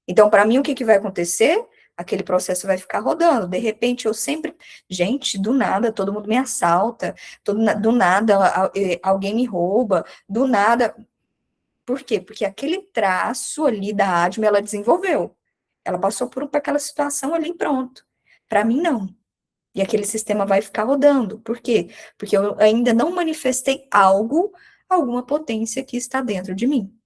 Então, para mim, o que vai acontecer? Aquele processo vai ficar rodando. De repente, eu sempre. Gente, do nada, todo mundo me assalta, do nada, alguém me rouba, do nada. Por quê? Porque aquele traço ali da Adma, ela desenvolveu. Ela passou por aquela situação ali, pronto. Para mim, não. E aquele sistema vai ficar rodando. Por quê? Porque eu ainda não manifestei algo, alguma potência que está dentro de mim.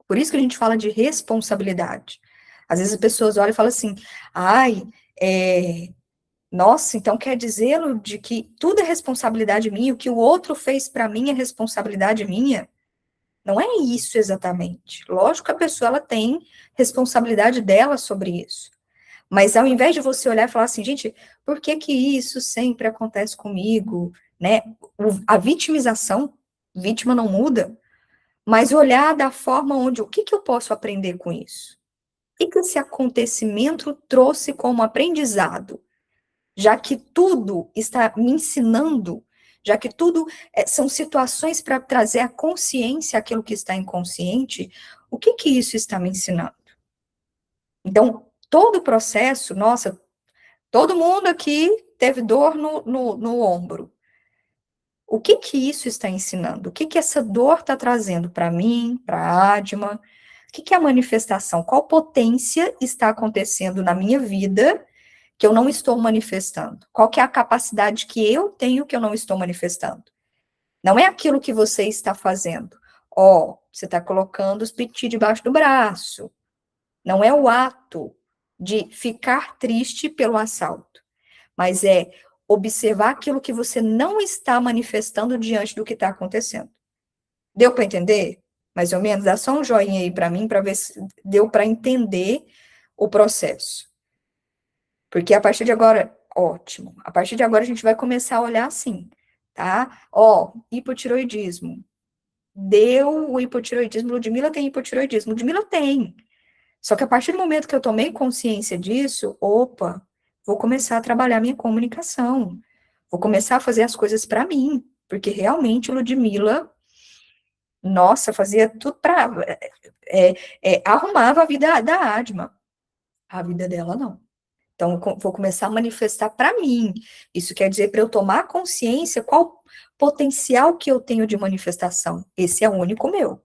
Por isso que a gente fala de responsabilidade. Às vezes as pessoas olham e falam assim, ai, Nossa, então quer dizer de que tudo é responsabilidade minha, o que o outro fez para mim é responsabilidade minha? Não é isso exatamente. Lógico que a pessoa ela tem responsabilidade dela sobre isso. Mas ao invés de você olhar e falar assim, gente, por que que isso sempre acontece comigo, né? A vitimização, vítima não muda, mas olhar da forma onde, o que que eu posso aprender com isso? O que que esse acontecimento trouxe como aprendizado? Já que tudo está me ensinando, já que tudo são situações para trazer à consciência aquilo que está inconsciente, o que que isso está me ensinando? Então, todo o processo, nossa, todo mundo aqui teve dor no ombro. O que que isso está ensinando? O que que essa dor está trazendo para mim, para a Adma? O que que é a manifestação? Qual potência está acontecendo na minha vida que eu não estou manifestando? Qual que é a capacidade que eu tenho que eu não estou manifestando? Não é aquilo que você está fazendo. Ó, você está colocando os piti debaixo do braço. Não é o ato de ficar triste pelo assalto, mas é observar aquilo que você não está manifestando diante do que está acontecendo. Deu para entender? Mais ou menos? Dá só um joinha aí para mim, para ver se deu para entender o processo. Porque a partir de agora, ótimo. A partir de agora a gente vai começar a olhar assim, tá? Ó, hipotiroidismo. Deu o hipotiroidismo. Ludmila tem hipotiroidismo. Ludmila tem. Só que a partir do momento que eu tomei consciência disso, opa, vou começar a trabalhar minha comunicação. Vou começar a fazer as coisas para mim. Porque realmente Ludmila, nossa, fazia tudo para. Arrumava a vida da Adma. A vida dela não. Então, eu vou começar a manifestar para mim. Isso quer dizer para eu tomar consciência qual potencial que eu tenho de manifestação. Esse é o único meu.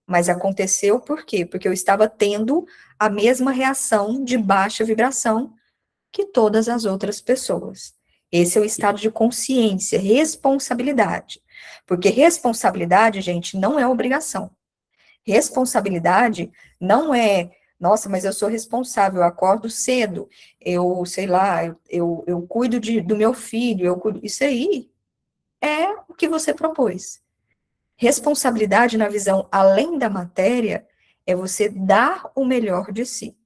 Mas aconteceu por quê? Porque eu estava tendo a mesma reação de baixa vibração que todas as outras pessoas. Esse é o estado de consciência, responsabilidade. Porque responsabilidade, gente, não é obrigação. Responsabilidade não é, nossa, mas eu sou responsável, eu acordo cedo, eu, sei lá, eu cuido do meu filho, isso aí é o que você propôs. Responsabilidade na visão além da matéria é você dar o melhor de si,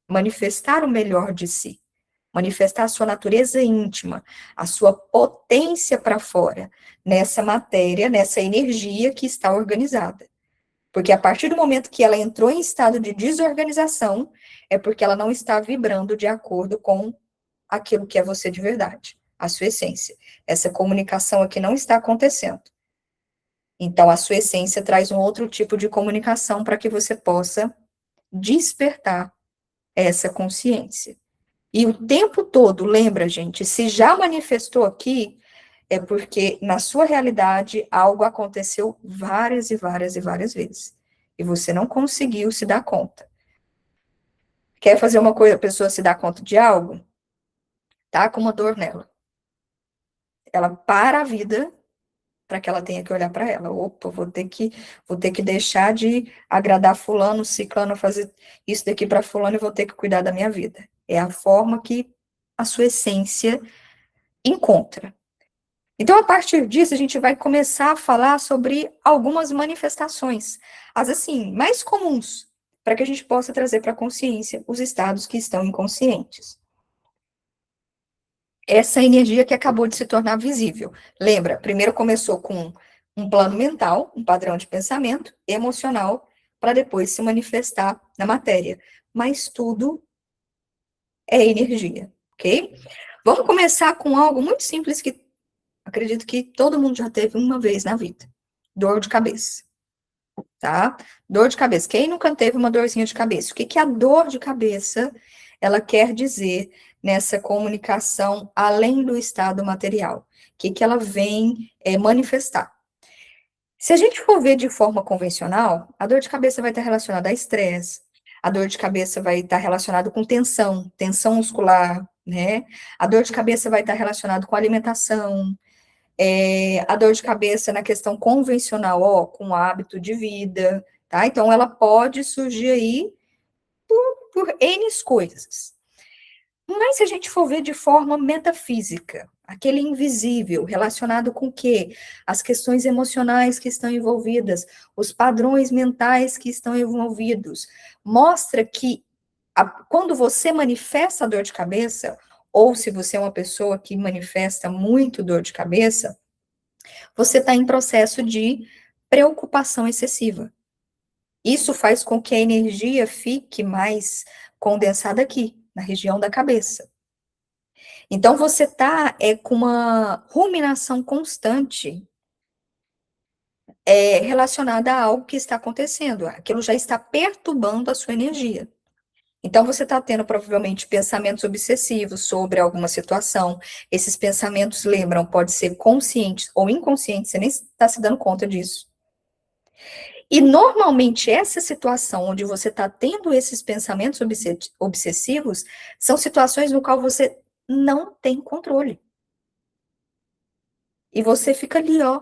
manifestar o melhor de si, manifestar a sua natureza íntima, a sua potência para fora, nessa matéria, nessa energia que está organizada. Porque a partir do momento que ela entrou em estado de desorganização, é porque ela não está vibrando de acordo com aquilo que é você de verdade, a sua essência. Essa comunicação aqui não está acontecendo. Então, a sua essência traz um outro tipo de comunicação para que você possa despertar essa consciência. E o tempo todo, lembra, gente, se já manifestou aqui, é porque na sua realidade algo aconteceu várias e várias e várias vezes. E você não conseguiu se dar conta. Quer fazer uma coisa, a pessoa se dar conta de algo? Tá com uma dor nela. Ela para a vida para que ela tenha que olhar para ela. Opa, vou ter que deixar de agradar fulano, ciclano, fazer isso daqui para fulano e vou ter que cuidar da minha vida. É a forma que a sua essência encontra. Então, a partir disso, a gente vai começar a falar sobre algumas manifestações, as assim, mais comuns, para que a gente possa trazer para a consciência os estados que estão inconscientes. Essa energia que acabou de se tornar visível. Lembra, primeiro começou com um plano mental, um padrão de pensamento, emocional, para depois se manifestar na matéria. Mas tudo é energia, ok? Vamos começar com algo muito simples que acredito que todo mundo já teve uma vez na vida. Dor de cabeça, tá? Dor de cabeça. Quem nunca teve uma dorzinha de cabeça? O que que a dor de cabeça, ela quer dizer nessa comunicação além do estado material? O que que ela vem manifestar? Se a gente for ver de forma convencional, a dor de cabeça vai estar relacionada a estresse, a dor de cabeça vai estar relacionada com tensão, tensão muscular, né? A dor de cabeça vai estar relacionada com alimentação, a dor de cabeça na questão convencional, ó, com hábito de vida, tá? Então, ela pode surgir aí por N coisas. Mas se a gente for ver de forma metafísica, aquele invisível, relacionado com o quê? As questões emocionais que estão envolvidas, os padrões mentais que estão envolvidos, mostra que quando você manifesta a dor de cabeça, ou se você é uma pessoa que manifesta muito dor de cabeça, você está em processo de preocupação excessiva. Isso faz com que a energia fique mais condensada aqui, na região da cabeça. Então, você está com uma ruminação constante relacionada a algo que está acontecendo. Aquilo já está perturbando a sua energia. Então, você está tendo provavelmente pensamentos obsessivos sobre alguma situação. Esses pensamentos, lembram, pode ser conscientes ou inconscientes, você nem está se dando conta disso. E normalmente essa situação onde você está tendo esses pensamentos obsessivos são situações no qual você não tem controle. E você fica ali, ó,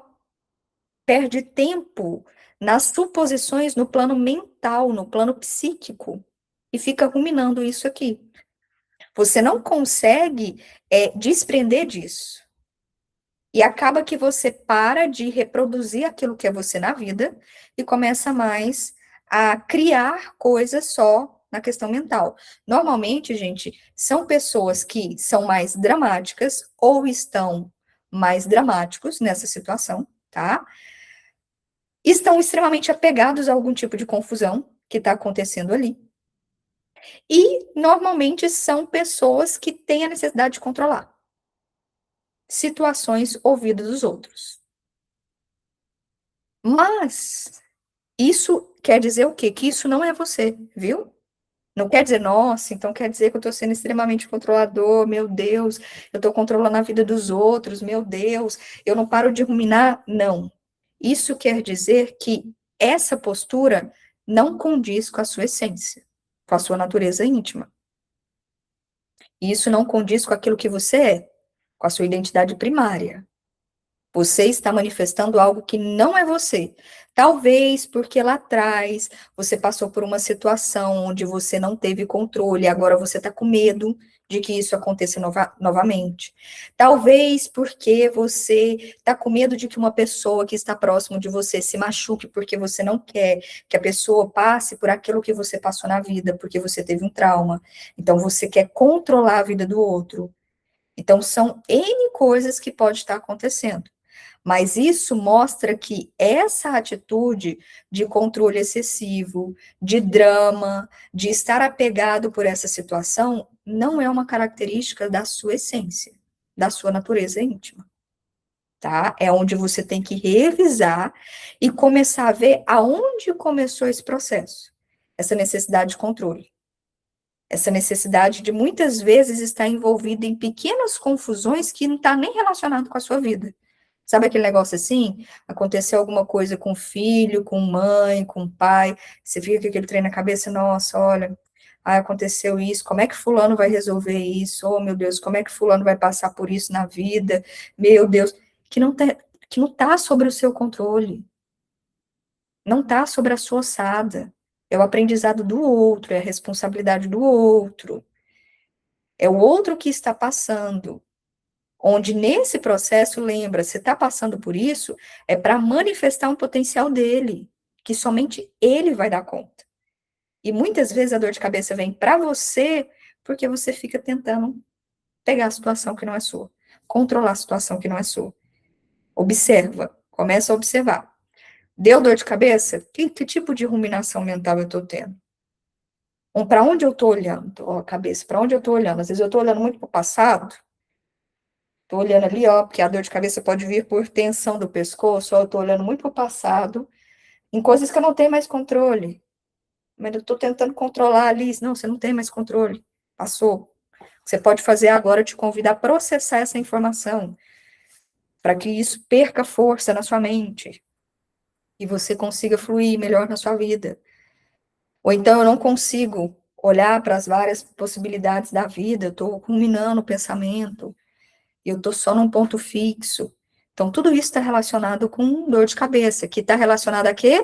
perde tempo nas suposições no plano mental, no plano psíquico, e fica ruminando isso aqui. Você não consegue desprender disso. E acaba que você para de reproduzir aquilo que é você na vida e começa mais a criar coisas só na questão mental. Normalmente, gente, são pessoas que são mais dramáticas ou estão mais dramáticos nessa situação, tá? Estão extremamente apegados a algum tipo de confusão que está acontecendo ali. E normalmente são pessoas que têm a necessidade de controlar situações ou vida dos outros. Mas isso quer dizer o quê? Que isso não é você, viu? Não quer dizer, nossa, então quer dizer que eu estou sendo extremamente controlador, meu Deus, eu estou controlando a vida dos outros, meu Deus, eu não paro de ruminar. Não. Isso quer dizer que essa postura não condiz com a sua essência, com a sua natureza íntima. E isso não condiz com aquilo que você é, com a sua identidade primária. Você está manifestando algo que não é você. Talvez porque lá atrás você passou por uma situação onde você não teve controle, agora você está com medo de que isso aconteça novamente. Talvez porque você está com medo de que uma pessoa que está próximo de você se machuque, porque você não quer que a pessoa passe por aquilo que você passou na vida, porque você teve um trauma. Então você quer controlar a vida do outro. Então são N coisas que pode estar acontecendo. Mas isso mostra que essa atitude de controle excessivo, de drama, de estar apegado por essa situação, não é uma característica da sua essência, da sua natureza íntima, tá? É onde você tem que revisar e começar a ver aonde começou esse processo, essa necessidade de controle. Essa necessidade de muitas vezes estar envolvida em pequenas confusões que não está nem relacionado com a sua vida. Sabe aquele negócio assim? Aconteceu alguma coisa com o filho, com mãe, com o pai, você fica com aquele trem na cabeça, nossa, olha, aconteceu isso, como é que fulano vai resolver isso? Oh, meu Deus, como é que fulano vai passar por isso na vida? Meu Deus, que não tá sobre o seu controle, não tá sobre a sua ossada. É o aprendizado do outro, é a responsabilidade do outro. É o outro que está passando. Onde nesse processo, lembra, você está passando por isso, é para manifestar um potencial dele, que somente ele vai dar conta. E muitas vezes a dor de cabeça vem para você, porque você fica tentando pegar a situação que não é sua, controlar a situação que não é sua. Observa, começa a observar. Deu dor de cabeça? Que tipo de ruminação mental eu estou tendo? Para onde eu estou olhando? Ó, a cabeça, para onde eu estou olhando? Às vezes eu estou olhando muito para o passado. Tô olhando ali, ó, porque a dor de cabeça pode vir por tensão do pescoço, ó, eu tô olhando muito pro passado, em coisas que eu não tenho mais controle. Mas eu tô tentando controlar ali, não, você não tem mais controle. Passou. O que você pode fazer agora é te convidar a processar essa informação, para que isso perca força na sua mente e você consiga fluir melhor na sua vida. Ou então eu não consigo olhar para as várias possibilidades da vida, eu tô ruminando o pensamento. Eu estou só num ponto fixo. Então, tudo isso está relacionado com dor de cabeça, que está relacionado a quê?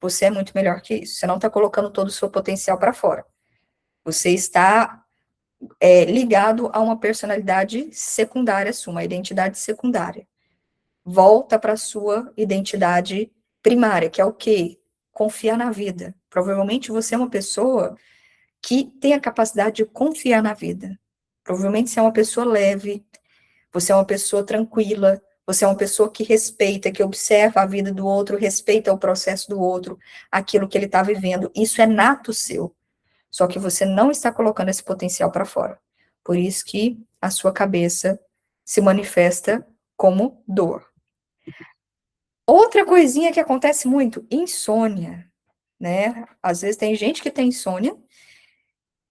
Você é muito melhor que isso. Você não está colocando todo o seu potencial para fora. Você está ligado a uma personalidade secundária sua, uma identidade secundária. Volta para a sua identidade primária, que é o quê? Confiar na vida. Provavelmente você é uma pessoa que tem a capacidade de confiar na vida. Provavelmente você é uma pessoa leve, você é uma pessoa tranquila, você é uma pessoa que respeita, que observa a vida do outro, respeita o processo do outro, aquilo que ele está vivendo. Isso é nato seu. Só que você não está colocando esse potencial para fora. Por isso que a sua cabeça se manifesta como dor. Outra coisinha que acontece muito, insônia, né? Às vezes tem gente que tem insônia,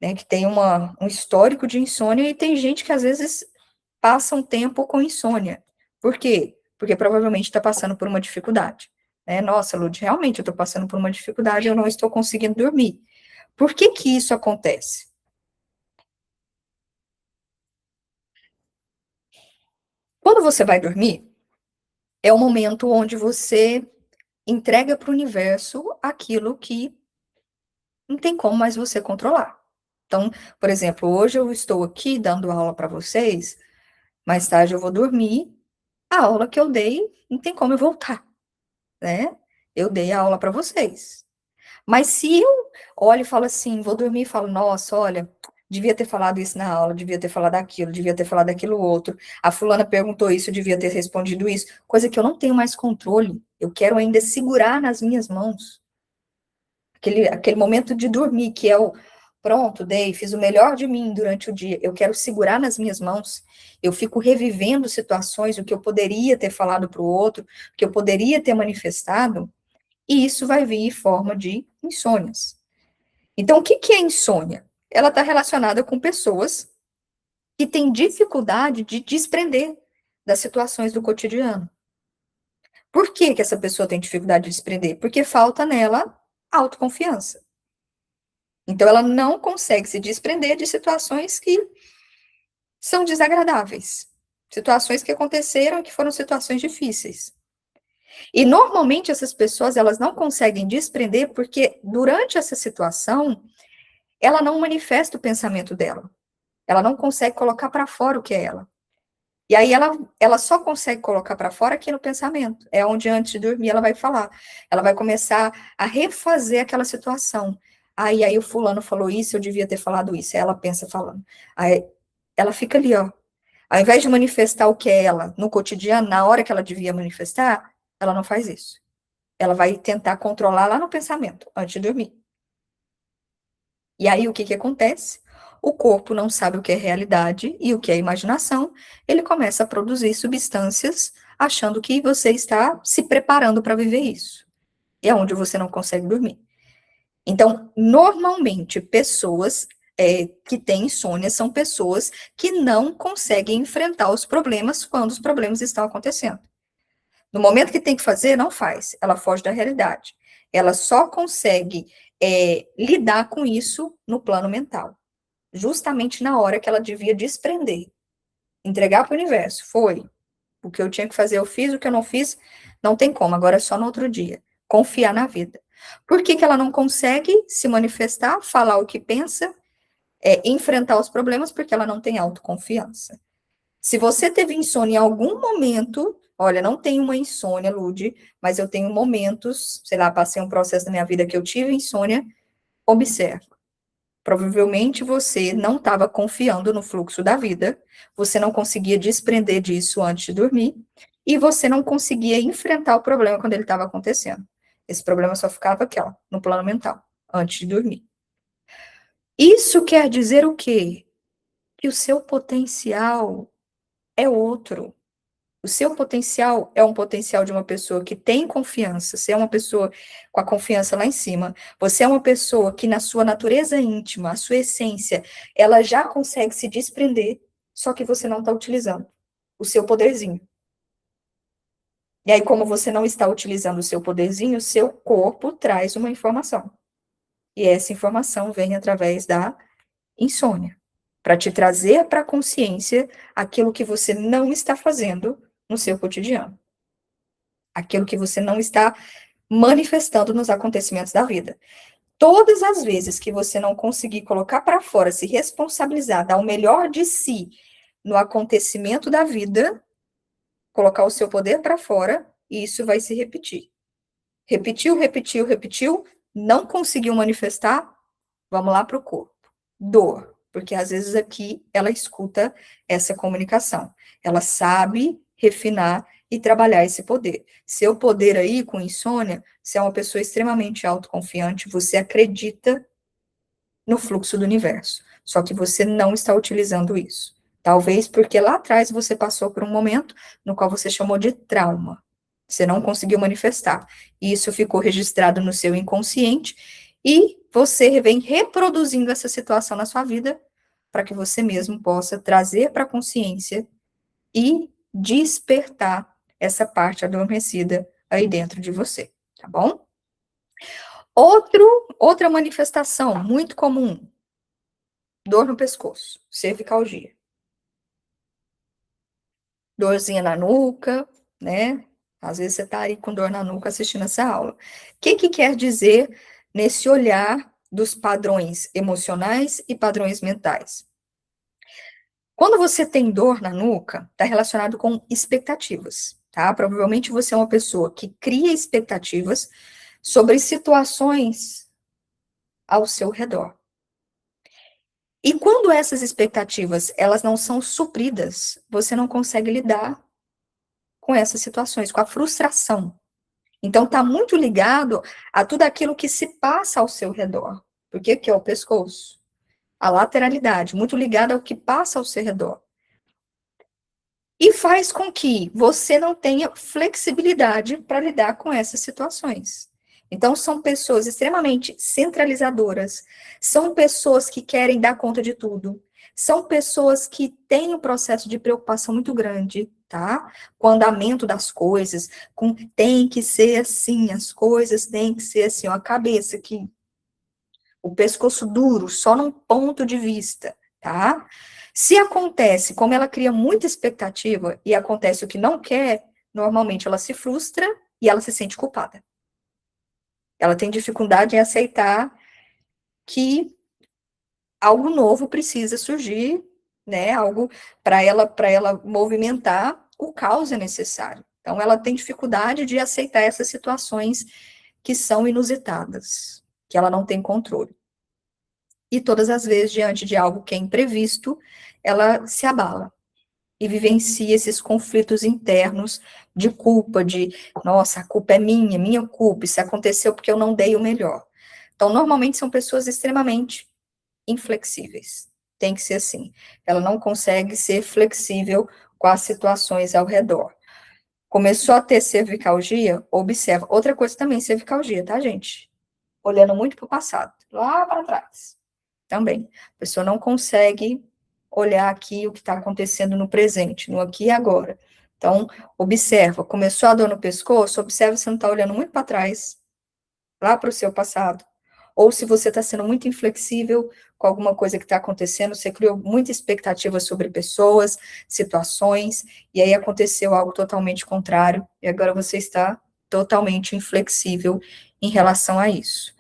né, que tem um histórico de insônia, e tem gente que às vezes passa um tempo com insônia. Por quê? Porque provavelmente está passando por uma dificuldade. Né? Nossa, Lud, realmente eu estou passando por uma dificuldade, eu não estou conseguindo dormir. Por que que isso acontece? Quando você vai dormir, é o momento onde você entrega para o universo aquilo que não tem como mais você controlar. Então, por exemplo, hoje eu estou aqui dando aula para vocês, mais tarde eu vou dormir, a aula que eu dei não tem como eu voltar, né? Eu dei a aula para vocês. Mas se eu olho e falo assim, vou dormir e falo, nossa, olha, devia ter falado isso na aula, devia ter falado aquilo, devia ter falado aquilo outro, a fulana perguntou isso, eu devia ter respondido isso, coisa que eu não tenho mais controle, eu quero ainda segurar nas minhas mãos. Aquele momento de dormir, que é o, pronto, dei, fiz o melhor de mim durante o dia, eu quero segurar nas minhas mãos, eu fico revivendo situações, o que eu poderia ter falado para o outro, o que eu poderia ter manifestado, e isso vai vir em forma de insônias. Então, o que que é insônia? Ela está relacionada com pessoas que têm dificuldade de desprender das situações do cotidiano. Por que que essa pessoa tem dificuldade de desprender? Porque falta nela autoconfiança. Então, ela não consegue se desprender de situações que são desagradáveis, situações que aconteceram, que foram situações difíceis. E normalmente essas pessoas, elas não conseguem desprender porque durante essa situação, ela não manifesta o pensamento dela. Ela não consegue colocar para fora o que é ela. E aí ela só consegue colocar para fora aqui no pensamento. É onde antes de dormir ela vai falar. Ela vai começar a refazer aquela situação. Aí o fulano falou isso, eu devia ter falado isso. Aí ela pensa falando. Aí ela fica ali, ó. Ao invés de manifestar o que é ela no cotidiano, na hora que ela devia manifestar, ela não faz isso. Ela vai tentar controlar lá no pensamento, antes de dormir. E aí o que que acontece? O corpo não sabe o que é realidade e o que é imaginação, ele começa a produzir substâncias achando que você está se preparando para viver isso. E é onde você não consegue dormir. Então, normalmente, pessoas que têm insônia são pessoas que não conseguem enfrentar os problemas quando os problemas estão acontecendo. No momento que tem que fazer, não faz. Ela foge da realidade. Ela só consegue lidar com isso no plano mental. Justamente na hora que ela devia desprender. Entregar para o universo. Foi. O que eu tinha que fazer, eu fiz. O que eu não fiz, não tem como. Agora é só no outro dia. Confiar na vida. Por que que ela não consegue se manifestar, falar o que pensa, enfrentar os problemas? Porque ela não tem autoconfiança. Se você teve insônia em algum momento, olha, não tenho uma insônia, Lude, mas eu tenho momentos, sei lá, passei um processo da minha vida que eu tive insônia, observa. Provavelmente você não estava confiando no fluxo da vida, você não conseguia desprender disso antes de dormir, e você não conseguia enfrentar o problema quando ele estava acontecendo. Esse problema só ficava aqui, ó, no plano mental, antes de dormir. Isso quer dizer o quê? Que o seu potencial é outro. O seu potencial é um potencial de uma pessoa que tem confiança. Você é uma pessoa com a confiança lá em cima. Você é uma pessoa que, na sua natureza íntima, a sua essência, ela já consegue se desprender, só que você não está utilizando o seu poderzinho. E aí, como você não está utilizando o seu poderzinho, o seu corpo traz uma informação. E essa informação vem através da insônia, para te trazer para a consciência aquilo que você não está fazendo no seu cotidiano. Aquilo que você não está manifestando nos acontecimentos da vida. Todas as vezes que você não conseguir colocar para fora, se responsabilizar, dar o melhor de si no acontecimento da vida, colocar o seu poder para fora, e isso vai se repetir. Repetiu, repetiu, repetiu, não conseguiu manifestar, vamos lá para o corpo. Dor, porque às vezes aqui ela escuta essa comunicação. Ela sabe refinar e trabalhar esse poder. Seu poder aí com insônia, você é uma pessoa extremamente autoconfiante, você acredita no fluxo do universo. Só que você não está utilizando isso. Talvez porque lá atrás você passou por um momento no qual você chamou de trauma. Você não conseguiu manifestar. E isso ficou registrado no seu inconsciente e você vem reproduzindo essa situação na sua vida para que você mesmo possa trazer para a consciência e despertar essa parte adormecida aí dentro de você, tá bom? Outra manifestação muito comum, dor no pescoço, cervicalgia. Dorzinha na nuca, né? Às vezes você tá aí com dor na nuca assistindo essa aula. O que que quer dizer nesse olhar dos padrões emocionais e padrões mentais? Quando você tem dor na nuca, está relacionado com expectativas, tá? Provavelmente você é uma pessoa que cria expectativas sobre situações ao seu redor. E quando essas expectativas, elas não são supridas, você não consegue lidar com essas situações, com a frustração. Então, está muito ligado a tudo aquilo que se passa ao seu redor. Porque que é o pescoço? A lateralidade, muito ligada ao que passa ao seu redor. E faz com que você não tenha flexibilidade para lidar com essas situações. Então, são pessoas extremamente centralizadoras, são pessoas que querem dar conta de tudo, são pessoas que têm um processo de preocupação muito grande, tá? Com o andamento das coisas, com tem que ser assim, as coisas têm que ser assim, ó, a cabeça que o pescoço duro, só num ponto de vista, tá? Se acontece, como ela cria muita expectativa e acontece o que não quer, normalmente ela se frustra e ela se sente culpada. Ela tem dificuldade em aceitar que algo novo precisa surgir, né? Algo para ela movimentar, o caos é necessário. Então ela tem dificuldade de aceitar essas situações que são inusitadas, que ela não tem controle. E todas as vezes, diante de algo que é imprevisto, ela se abala e vivencia esses conflitos internos de culpa, de, nossa, a culpa é minha culpa, isso aconteceu porque eu não dei o melhor. Então, normalmente são pessoas extremamente inflexíveis. Tem que ser assim. Ela não consegue ser flexível com as situações ao redor. Começou a ter cervicalgia, observa. Outra coisa também, cervicalgia, tá, gente? Olhando muito para o passado, lá para trás também. A pessoa não consegue olhar aqui o que está acontecendo no presente, no aqui e agora. Então, observa, começou a dor no pescoço, observa se não está olhando muito para trás, lá para o seu passado. Ou se você está sendo muito inflexível com alguma coisa que está acontecendo, você criou muita expectativa sobre pessoas, situações, e aí aconteceu algo totalmente contrário, e agora você está totalmente inflexível em relação a isso.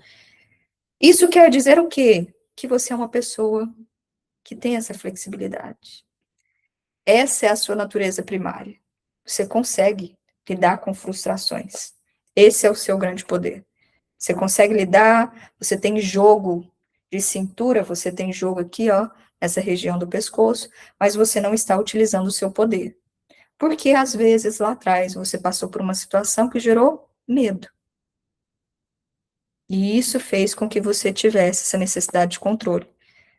Isso quer dizer o quê? Que você é uma pessoa que tem essa flexibilidade. Essa é a sua natureza primária. Você consegue lidar com frustrações. Esse é o seu grande poder. Você consegue lidar, você tem jogo de cintura, você tem jogo aqui, ó, nessa região do pescoço, mas você não está utilizando o seu poder. Porque às vezes lá atrás você passou por uma situação que gerou medo. E isso fez com que você tivesse essa necessidade de controle.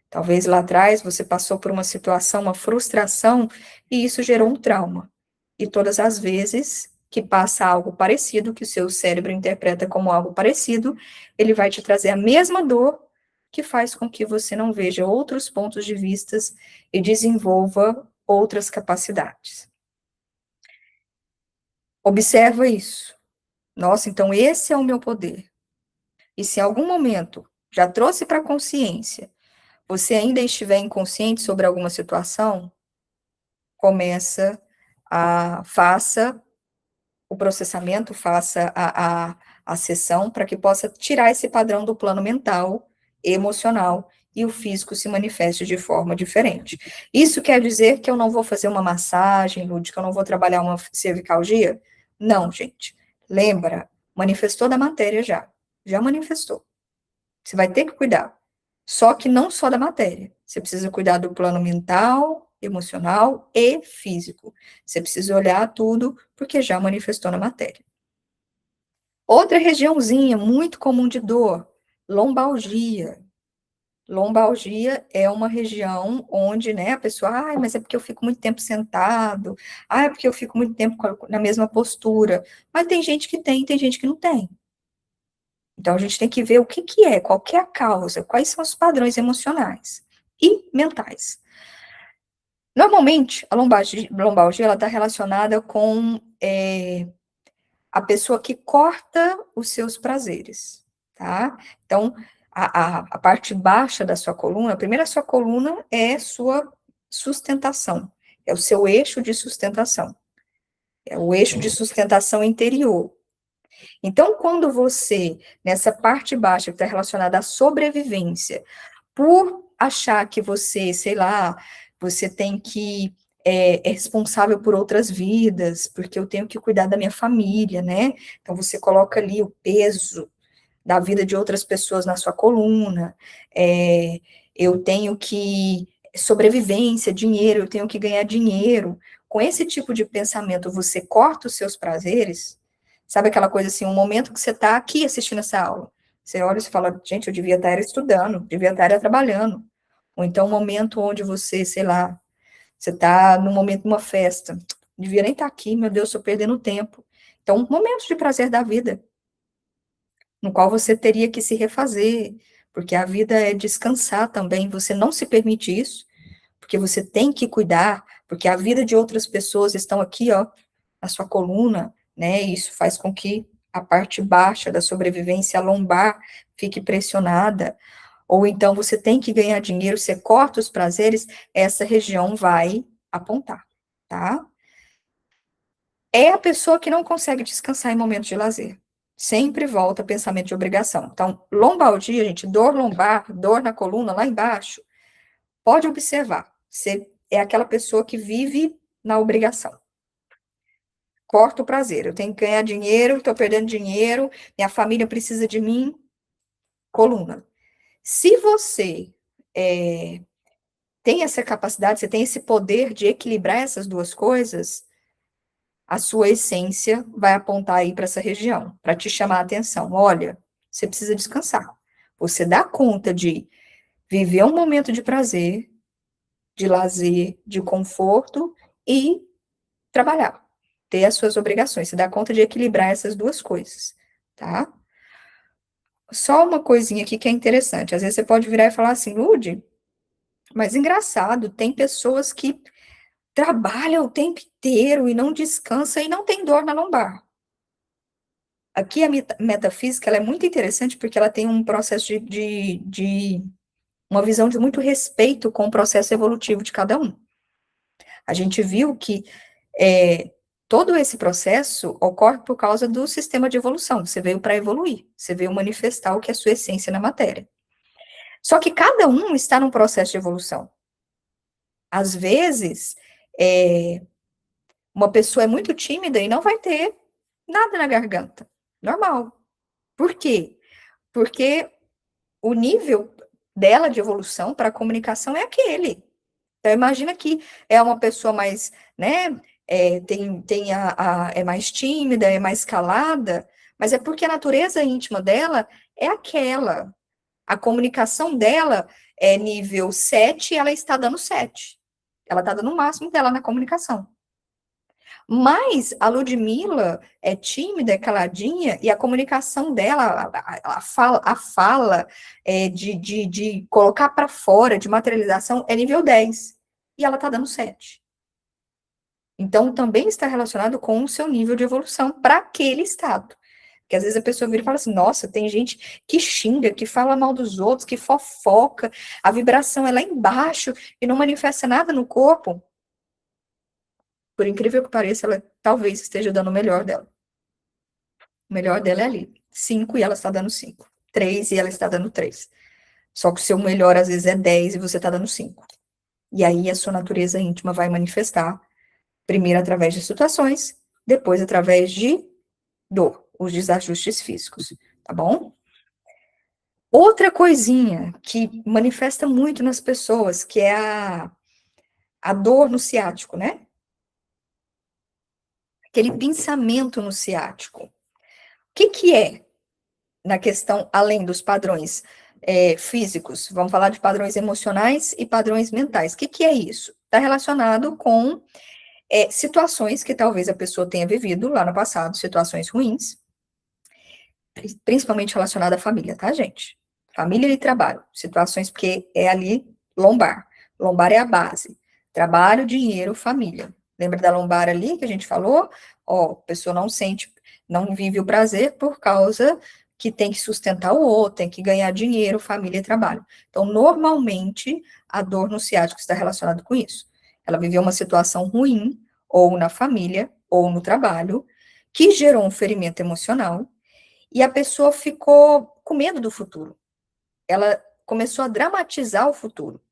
Talvez lá atrás você passou por uma situação, uma frustração, e isso gerou um trauma. E todas as vezes que passa algo parecido, que o seu cérebro interpreta como algo parecido, ele vai te trazer a mesma dor que faz com que você não veja outros pontos de vistas e desenvolva outras capacidades. Observa isso. Nossa, então esse é o meu poder. E se em algum momento já trouxe para a consciência, você ainda estiver inconsciente sobre alguma situação, faça o processamento, faça a sessão para que possa tirar esse padrão do plano mental, emocional, e o físico se manifeste de forma diferente. Isso quer dizer que eu não vou fazer uma massagem, Lud, que eu não vou trabalhar uma cervicalgia? Não, gente. Lembra, manifestou da matéria já. Já manifestou. Você vai ter que cuidar. Só que não só da matéria. Você precisa cuidar do plano mental, emocional e físico. Você precisa olhar tudo, porque já manifestou na matéria. Outra regiãozinha muito comum de dor, lombalgia. Lombalgia é uma região onde, né, a pessoa, mas é porque eu fico muito tempo sentado, é porque eu fico muito tempo na mesma postura. Mas tem gente que tem gente que não tem. Então, a gente tem que ver o que que é, qual que é a causa, quais são os padrões emocionais e mentais. Normalmente, a lombalgia ela está relacionada com a pessoa que corta os seus prazeres, tá? Então, a parte baixa da sua coluna, primeiro a sua coluna é sua sustentação, é o seu eixo de sustentação, é o eixo de sustentação interior. Então, quando você, nessa parte baixa que está relacionada à sobrevivência, por achar que você, sei lá, você tem que é responsável por outras vidas, porque eu tenho que cuidar da minha família, né? Então você coloca ali o peso da vida de outras pessoas na sua coluna. Eu tenho que sobrevivência, dinheiro, eu tenho que ganhar dinheiro. Com esse tipo de pensamento, você corta os seus prazeres. Sabe aquela coisa assim, um momento que você está aqui assistindo essa aula, você olha e fala, gente, eu devia estar estudando, devia estar trabalhando. Ou então um momento onde você, sei lá, você está no momento de uma festa, devia nem estar aqui, meu Deus, estou perdendo tempo. Então, um momento de prazer da vida, no qual você teria que se refazer, porque a vida é descansar também, você não se permite isso, porque você tem que cuidar, porque a vida de outras pessoas estão aqui, ó, na sua coluna, né, e isso faz com que a parte baixa da sobrevivência, a lombar, fique pressionada, ou então você tem que ganhar dinheiro, você corta os prazeres, essa região vai apontar, tá? É a pessoa que não consegue descansar em momentos de lazer. Sempre volta pensamento de obrigação. Então, lombalgia, gente, dor lombar, dor na coluna, lá embaixo, pode observar. Você é aquela pessoa que vive na obrigação. Corta o prazer. Eu tenho que ganhar dinheiro, estou perdendo dinheiro, minha família precisa de mim, coluna. Se você tem essa capacidade, você tem esse poder de equilibrar essas duas coisas, a sua essência vai apontar aí para essa região, para te chamar a atenção. Olha, você precisa descansar. Você dá conta de viver um momento de prazer, de lazer, de conforto e trabalhar, ter as suas obrigações. Você dá conta de equilibrar essas duas coisas, tá? Só uma coisinha aqui que é interessante. Às vezes você pode virar e falar assim, Lude, mas engraçado, tem pessoas que trabalham o tempo inteiro e não descansa e não tem dor na lombar. Aqui a metafísica ela é muito interessante porque ela tem um processo de uma visão de muito respeito com o processo evolutivo de cada um. A gente viu que todo esse processo ocorre por causa do sistema de evolução. Você veio para evoluir, você veio manifestar o que é a sua essência na matéria. Só que cada um está num processo de evolução. Às vezes, uma pessoa é muito tímida e não vai ter nada na garganta. Normal. Por quê? Porque o nível dela de evolução para a comunicação é aquele. Então, imagina que é uma pessoa mais, né, é mais tímida, é mais calada, mas é porque a natureza íntima dela é aquela. A comunicação dela é nível 7 e ela está dando 7. Ela está dando o máximo dela na comunicação. Mas a Ludmilla é tímida, é caladinha, e a comunicação dela, a fala de colocar para fora, de materialização, é nível 10. E ela está dando 7. Então, também está relacionado com o seu nível de evolução para aquele estado. Porque às vezes a pessoa vira e fala assim, nossa, tem gente que xinga, que fala mal dos outros, que fofoca, a vibração é lá embaixo e não manifesta nada no corpo. Por incrível que pareça, ela talvez esteja dando o melhor dela. O melhor dela é ali. 5 e ela está dando 5. 3 e ela está dando 3. Só que o seu melhor, às vezes, é 10 e você está dando 5. E aí a sua natureza íntima vai manifestar, primeiro através de situações, depois através de dor, os desajustes físicos, tá bom? Outra coisinha que manifesta muito nas pessoas, que é a dor no ciático, né? Aquele pinçamento no ciático. O que é, na questão, além dos padrões físicos? Vamos falar de padrões emocionais e padrões mentais. O que é isso? Está relacionado com situações que talvez a pessoa tenha vivido lá no passado, situações ruins, principalmente relacionada à família, tá, gente? Família e trabalho, situações porque é ali lombar. Lombar é a base. Trabalho, dinheiro, família. Lembra da lombar ali que a gente falou? Ó, a pessoa não sente, não vive o prazer por causa que tem que sustentar o outro, tem que ganhar dinheiro, família e trabalho. Então, normalmente, a dor no ciático está relacionada com isso. Ela viveu uma situação ruim, ou na família, ou no trabalho, que gerou um ferimento emocional, e a pessoa ficou com medo do futuro. Ela começou a dramatizar o futuro.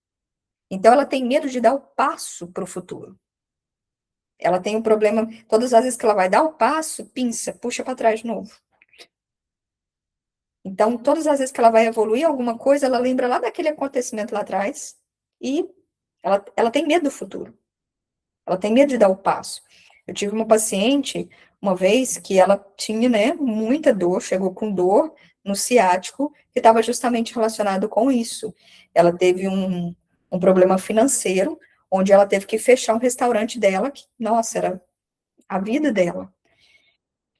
Então, ela tem medo de dar o passo para o futuro. Ela tem um problema, todas as vezes que ela vai dar o passo, pinça, puxa para trás de novo. Então, todas as vezes que ela vai evoluir alguma coisa, ela lembra lá daquele acontecimento lá atrás e ela tem medo do futuro. Ela tem medo de dar o passo. Eu tive uma paciente, uma vez, que ela tinha, né, muita dor, chegou com dor no ciático, que estava justamente relacionado com isso. Ela teve um problema financeiro, onde ela teve que fechar um restaurante dela, que, nossa, era a vida dela.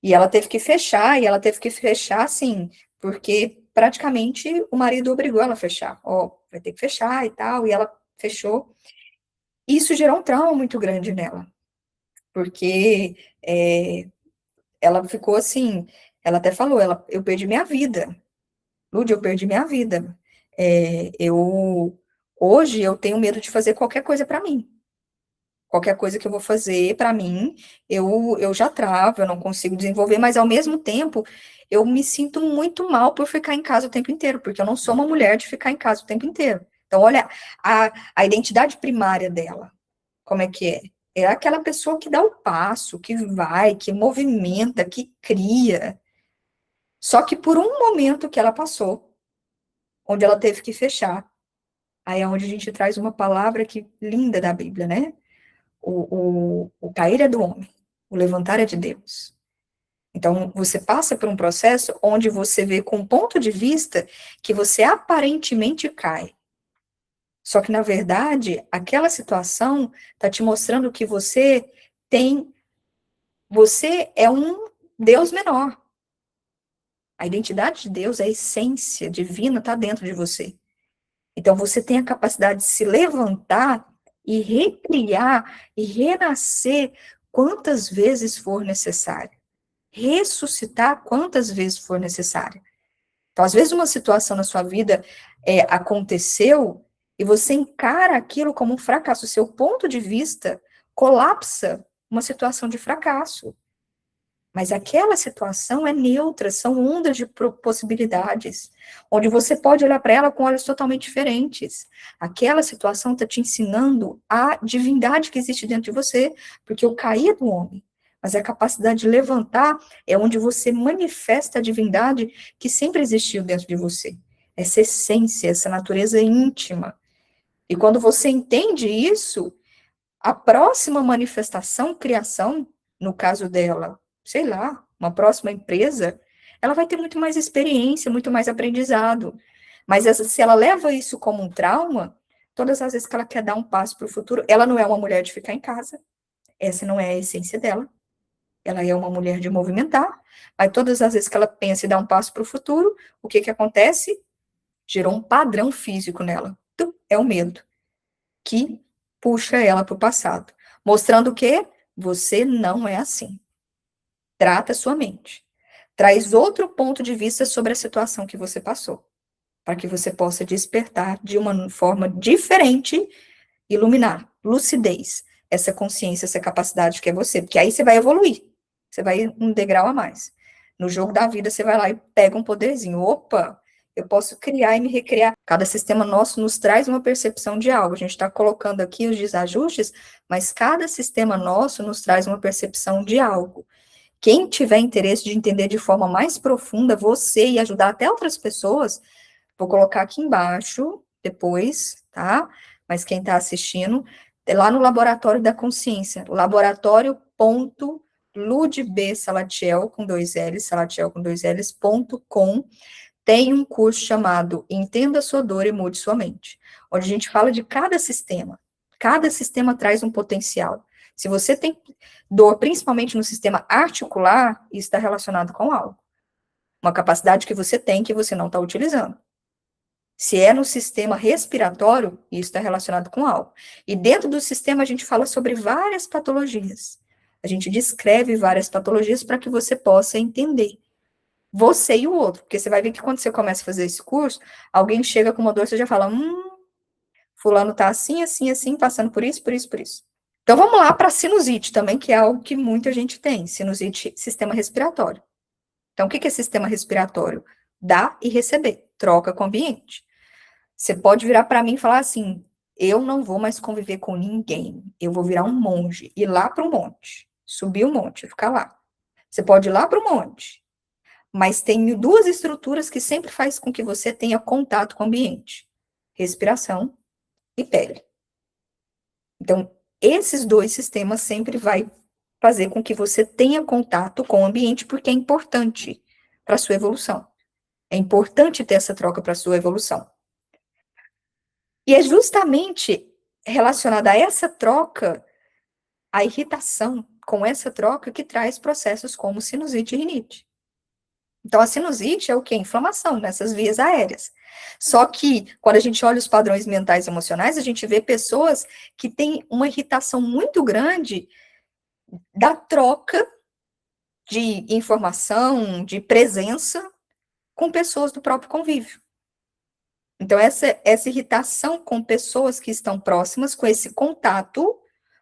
E ela teve que fechar, assim, porque praticamente o marido obrigou ela a fechar. Ó, vai ter que fechar e tal, e ela fechou. Isso gerou um trauma muito grande nela, porque ela ficou assim, ela até falou, eu perdi minha vida, Lúdia, eu perdi minha vida. Hoje eu tenho medo de fazer qualquer coisa para mim. Qualquer coisa que eu vou fazer para mim, eu já travo, eu não consigo desenvolver, mas ao mesmo tempo eu me sinto muito mal por ficar em casa o tempo inteiro, porque eu não sou uma mulher de ficar em casa o tempo inteiro. Então, olha a identidade primária dela. Como é que é? É aquela pessoa que dá o passo, que vai, que movimenta, que cria. Só que por um momento que ela passou, onde ela teve que fechar, aí é onde a gente traz uma palavra que linda da Bíblia, né? O cair é do homem, o levantar é de Deus. Então, você passa por um processo onde você vê com um ponto de vista que você aparentemente cai. Só que, na verdade, aquela situação está te mostrando que você é um Deus menor. A identidade de Deus, a essência divina está dentro de você. Então, você tem a capacidade de se levantar e recriar e renascer quantas vezes for necessário. Ressuscitar quantas vezes for necessário. Então, às vezes, uma situação na sua vida aconteceu e você encara aquilo como um fracasso. O seu ponto de vista colapsa uma situação de fracasso. Mas aquela situação é neutra, são ondas de possibilidades, onde você pode olhar para ela com olhos totalmente diferentes. Aquela situação está te ensinando a divindade que existe dentro de você, porque o cair é do homem, mas a capacidade de levantar é onde você manifesta a divindade que sempre existiu dentro de você. Essa essência, essa natureza íntima. E quando você entende isso, a próxima manifestação, criação, no caso dela, sei lá, uma próxima empresa, ela vai ter muito mais experiência, muito mais aprendizado. Mas se ela leva isso como um trauma, todas as vezes que ela quer dar um passo para o futuro, ela não é uma mulher de ficar em casa, essa não é a essência dela. Ela é uma mulher de movimentar. Aí todas as vezes que ela pensa em dar um passo para o futuro, o que que acontece? Gerou um padrão físico nela. É o medo que puxa ela para o passado, mostrando que você não é assim. Trata sua mente. Traz outro ponto de vista sobre a situação que você passou, para que você possa despertar de uma forma diferente, iluminar, lucidez, essa consciência, essa capacidade que é você, porque aí você vai evoluir, você vai um degrau a mais. No jogo da vida, você vai lá e pega um poderzinho. Opa, eu posso criar e me recriar. Cada sistema nosso nos traz uma percepção de algo. A gente está colocando aqui os desajustes, mas cada sistema nosso nos traz uma percepção de algo. Quem tiver interesse de entender de forma mais profunda você e ajudar até outras pessoas, vou colocar aqui embaixo depois, tá? Mas quem está assistindo, é lá no Laboratório da Consciência, laboratório.ludbsalatiel, com dois L's, Salatiel com dois L's.com, tem um curso chamado Entenda Sua Dor e Mude Sua Mente, onde a gente fala de cada sistema traz um potencial. Se você tem dor, principalmente no sistema articular, isso está relacionado com algo. Uma capacidade que você tem que você não está utilizando. Se é no sistema respiratório, isso está relacionado com algo. E dentro do sistema a gente fala sobre várias patologias. A gente descreve várias patologias para que você possa entender você e o outro. Porque você vai ver que quando você começa a fazer esse curso, alguém chega com uma dor, você já fala, fulano tá assim, assim, assim, passando por isso, por isso, por isso. Então vamos lá para a sinusite também, que é algo que muita gente tem. Sinusite, sistema respiratório. Então o que é sistema respiratório? Dar e receber, troca com o ambiente. Você pode virar para mim e falar assim: eu não vou mais conviver com ninguém, eu vou virar um monge, ir lá para o monte, subir o monte, ficar lá. Você pode ir lá para o monte, mas tem duas estruturas que sempre faz com que você tenha contato com o ambiente: respiração e pele. Então, esses dois sistemas sempre vai fazer com que você tenha contato com o ambiente, porque é importante para a sua evolução. É importante ter essa troca para a sua evolução. E é justamente relacionada a essa troca, a irritação com essa troca que traz processos como sinusite e rinite. Então, a sinusite é o quê? Inflamação nessas vias aéreas. Só que, quando a gente olha os padrões mentais e emocionais, a gente vê pessoas que têm uma irritação muito grande da troca de informação, de presença com pessoas do próprio convívio. Então, essa irritação com pessoas que estão próximas, com esse contato,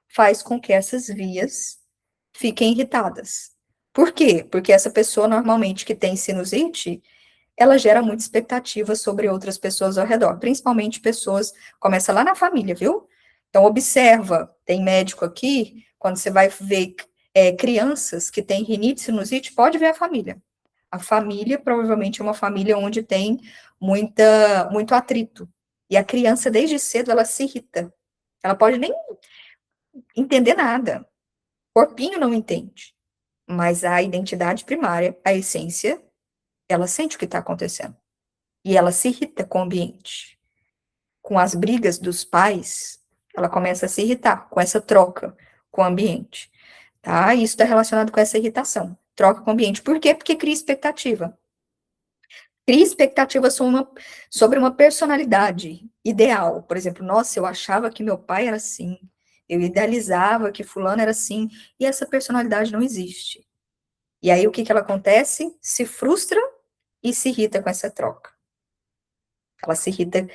faz com que essas vias fiquem irritadas. Por quê? Porque essa pessoa, normalmente, que tem sinusite, ela gera muita expectativa sobre outras pessoas ao redor, principalmente pessoas, começa lá na família, viu? Então, observa, tem médico aqui, quando você vai ver crianças que têm rinite, sinusite, pode ver a família. A família provavelmente é uma família onde tem muito atrito. E a criança, desde cedo, ela se irrita. Ela pode nem entender nada. O corpinho não entende. Mas a identidade primária, a essência, ela sente o que está acontecendo. E ela se irrita com o ambiente. Com as brigas dos pais, ela começa a se irritar com essa troca com o ambiente. Tá? Isso está relacionado com essa irritação. Troca com o ambiente. Por quê? Porque cria expectativa. Cria expectativa sobre uma personalidade ideal. Por exemplo, nossa, eu achava que meu pai era assim, eu idealizava que fulano era assim, e essa personalidade não existe. E aí o que ela acontece? Se frustra e se irrita com essa troca. Ela se irrita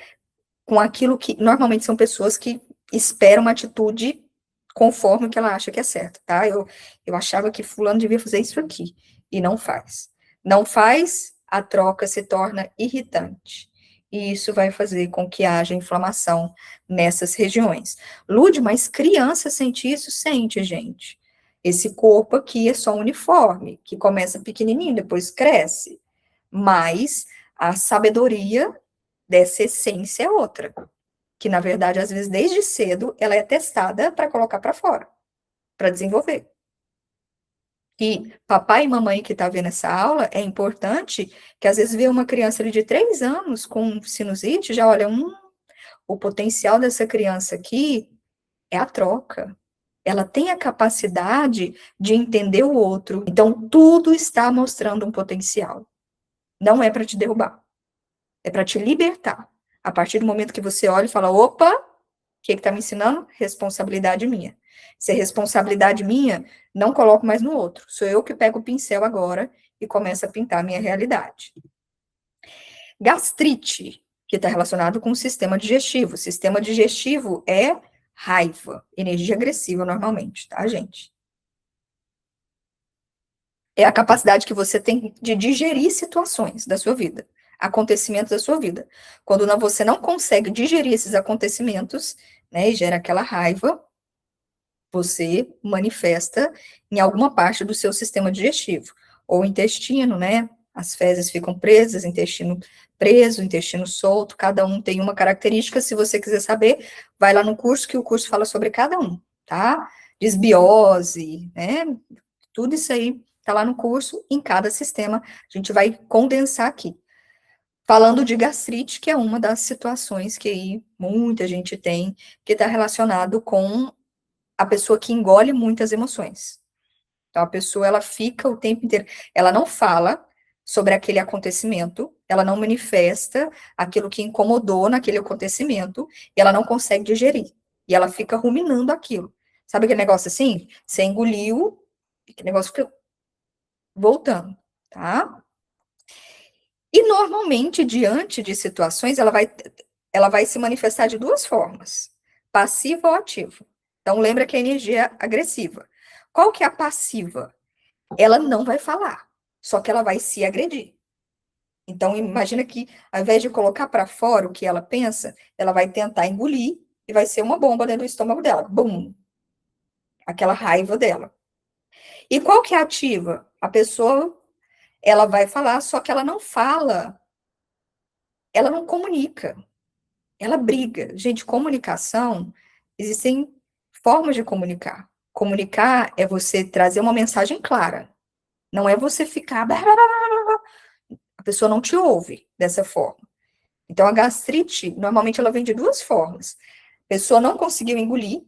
com aquilo que normalmente são pessoas que esperam uma atitude conforme o que ela acha que é certo, tá? Eu achava que fulano devia fazer isso aqui, e não faz. Não faz, a troca se torna irritante. E isso vai fazer com que haja inflamação nessas regiões. Lude, mas criança sente isso? Sente, gente. Esse corpo aqui é só uniforme, que começa pequenininho, depois cresce. Mas a sabedoria dessa essência é outra, que na verdade, às vezes, desde cedo, ela é testada para colocar para fora, para desenvolver. E papai e mamãe que tá vendo essa aula, é importante que às vezes vê uma criança ali de 3 anos com sinusite, já olha, o potencial dessa criança aqui é a troca. Ela tem a capacidade de entender o outro. Então, tudo está mostrando um potencial. Não é para te derrubar, é para te libertar. A partir do momento que você olha e fala, opa, o que está me ensinando? Responsabilidade minha. Se é responsabilidade minha, não coloco mais no outro. Sou eu que pego o pincel agora e começo a pintar a minha realidade. Gastrite, que está relacionado com o sistema digestivo. O sistema digestivo é raiva, energia agressiva normalmente, tá, gente? É a capacidade que você tem de digerir situações da sua vida, acontecimentos da sua vida. Quando você não consegue digerir esses acontecimentos, né, e gera aquela raiva, você manifesta em alguma parte do seu sistema digestivo, ou intestino, né? As fezes ficam presas, intestino preso, intestino solto, cada um tem uma característica. Se você quiser saber, vai lá no curso, que o curso fala sobre cada um, tá? Desbiose, né? Tudo isso aí tá lá no curso, em cada sistema. A gente vai condensar aqui. Falando de gastrite, que é uma das situações que aí muita gente tem, que está relacionado com a pessoa que engole muitas emoções. Então, a pessoa, ela fica o tempo inteiro, ela não fala sobre aquele acontecimento, ela não manifesta aquilo que incomodou naquele acontecimento, e ela não consegue digerir. E ela fica ruminando aquilo. Sabe aquele negócio assim? Você engoliu, aquele negócio fica voltando, tá? E normalmente, diante de situações, ela vai se manifestar de duas formas: passiva ou ativa. Então, lembra que é energia agressiva. Qual que é a passiva? Ela não vai falar, só que ela vai se agredir. Então, imagina que, ao invés de colocar para fora o que ela pensa, ela vai tentar engolir e vai ser uma bomba dentro do estômago dela. Bum! Aquela raiva dela. E qual que é a ativa? A pessoa, ela vai falar, só que ela não fala, ela não comunica. Ela briga. Gente, comunicação, existem formas de comunicar. Comunicar é você trazer uma mensagem clara. Não é você ficar. A pessoa não te ouve dessa forma. Então, a gastrite, normalmente, ela vem de duas formas. A pessoa não conseguiu engolir,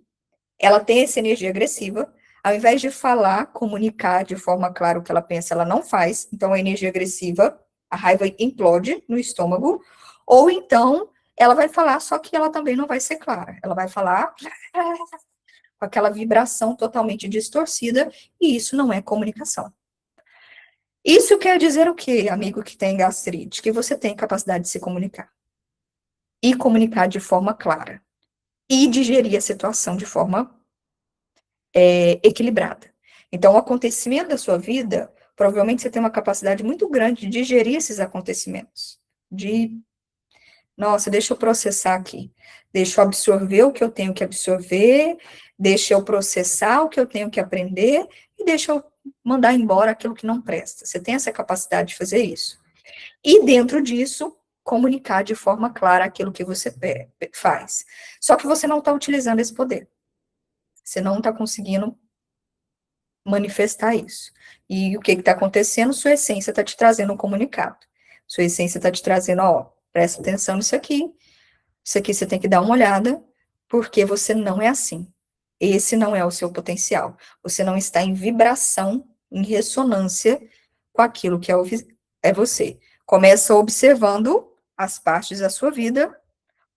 ela tem essa energia agressiva. Ao invés de falar, comunicar de forma clara o que ela pensa, ela não faz. Então, a energia agressiva, a raiva implode no estômago. Ou então, ela vai falar, só que ela também não vai ser clara. Ela vai falar com aquela vibração totalmente distorcida, e isso não é comunicação. Isso quer dizer o quê, amigo que tem gastrite? Que você tem capacidade de se comunicar. E comunicar de forma clara. E digerir a situação de forma equilibrada. Então, o acontecimento da sua vida, provavelmente você tem uma capacidade muito grande de digerir esses acontecimentos. Nossa, deixa eu processar aqui. Deixa eu absorver o que eu tenho que absorver, deixa eu processar o que eu tenho que aprender e deixa eu mandar embora aquilo que não presta. Você tem essa capacidade de fazer isso. E dentro disso, comunicar de forma clara aquilo que você faz. Só que você não está utilizando esse poder. Você não está conseguindo manifestar isso. E o que está acontecendo? Sua essência está te trazendo um comunicado. Sua essência está te trazendo, ó, presta atenção nisso aqui. Isso aqui você tem que dar uma olhada, porque você não é assim. Esse não é o seu potencial. Você não está em vibração, em ressonância com aquilo que é você. Começa observando as partes da sua vida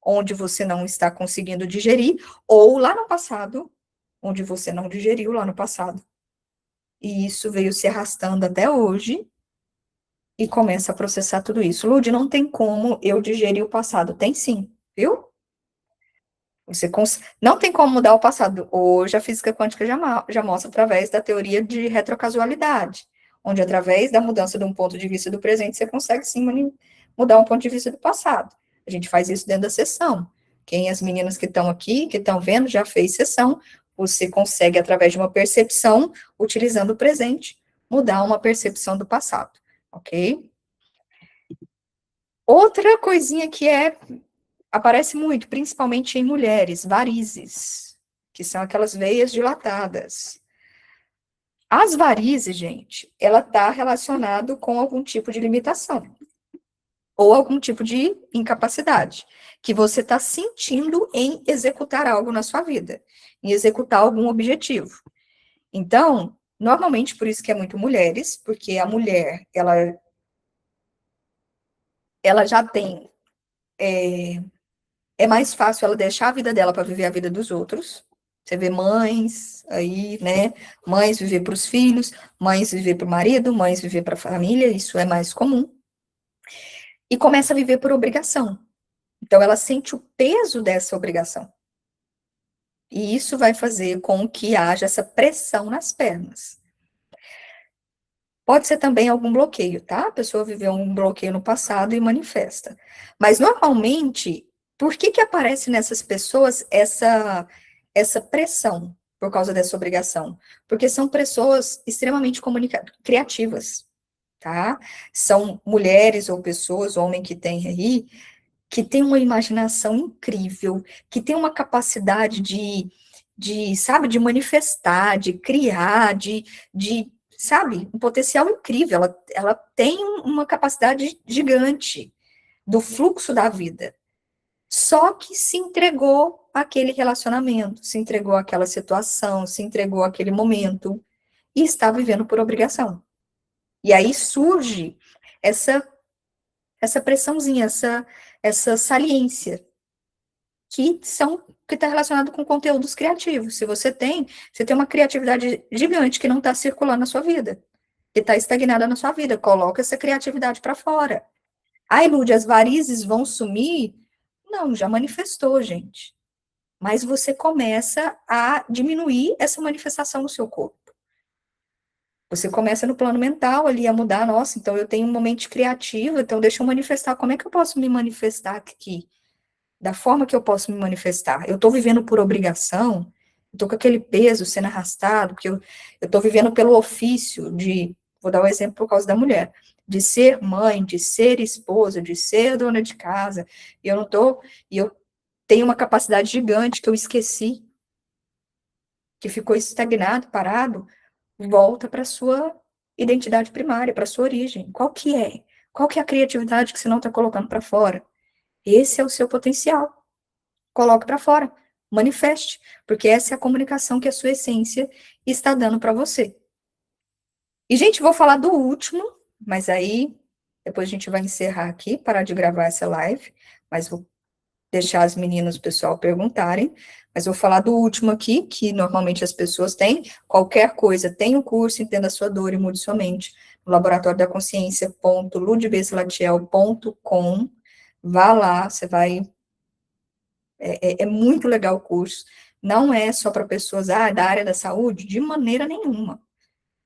onde você não está conseguindo digerir, ou lá no passado, onde você não digeriu lá no passado. E isso veio se arrastando até hoje e começa a processar tudo isso. Lud, não tem como eu digerir o passado. Tem sim, viu? Não tem como mudar o passado. Hoje a física quântica já mostra através da teoria de retrocasualidade, onde através da mudança de um ponto de vista do presente, você consegue sim mudar um ponto de vista do passado. A gente faz isso dentro da sessão. Quem as meninas que estão aqui, que estão vendo, já fez sessão. Você consegue, através de uma percepção, utilizando o presente, mudar uma percepção do passado, ok? Outra coisinha que aparece muito, principalmente em mulheres, varizes, que são aquelas veias dilatadas. As varizes, gente, ela está relacionado com algum tipo de limitação ou algum tipo de incapacidade que você está sentindo em executar algo na sua vida, em executar algum objetivo. Então, normalmente por isso que é muito mulheres, porque a mulher, ela já tem, é mais fácil ela deixar a vida dela para viver a vida dos outros. Você vê mães aí, né? Mães viver para os filhos, mães viver para o marido, mães viver para a família, isso é mais comum. E começa a viver por obrigação. Então, ela sente o peso dessa obrigação. E isso vai fazer com que haja essa pressão nas pernas. Pode ser também algum bloqueio, tá? A pessoa viveu um bloqueio no passado e manifesta. Mas normalmente, por que que aparece nessas pessoas essa pressão por causa dessa obrigação? Porque são pessoas extremamente criativas, tá? São mulheres ou pessoas, homem que tem aí, que tem uma imaginação incrível, que tem uma capacidade sabe, de manifestar, de criar, sabe, um potencial incrível. Ela tem uma capacidade gigante do fluxo da vida. Só que se entregou àquele relacionamento, se entregou àquela situação, se entregou àquele momento e está vivendo por obrigação. E aí surge essa pressãozinha, essa saliência que está relacionado com conteúdos criativos. Se você tem uma criatividade gigante que não está circulando na sua vida, que está estagnada na sua vida, coloca essa criatividade para fora. Ai, Lúdia, as varizes vão sumir? Não, já manifestou, gente. Mas você começa a diminuir essa manifestação no seu corpo. Você começa no plano mental ali a mudar, nossa, então eu tenho um momento criativo, então deixa eu manifestar. Como é que eu posso me manifestar aqui? Da forma que eu posso me manifestar. Eu estou vivendo por obrigação, estou com aquele peso sendo arrastado, porque eu estou vivendo pelo ofício vou dar um exemplo por causa da mulher, de ser mãe, de ser esposa, de ser dona de casa, e eu tenho uma capacidade gigante que eu esqueci, que ficou estagnado, parado, volta para a sua identidade primária, para a sua origem. Qual que é? Qual que é a criatividade que você não está colocando para fora? Esse é o seu potencial. Coloque para fora, manifeste, porque essa é a comunicação que a sua essência está dando para você. E, gente, vou falar do último, mas aí depois a gente vai encerrar aqui, parar de gravar essa live, mas vou deixar as meninas, o pessoal, perguntarem, mas vou falar do último aqui, que normalmente as pessoas têm, qualquer coisa, tem o curso Entenda a Sua Dor e Mude Sua Mente, no laboratório da consciência.ludbeslatiel.com, vá lá, você vai é muito legal o curso. Não é só para pessoas da área da saúde, de maneira nenhuma.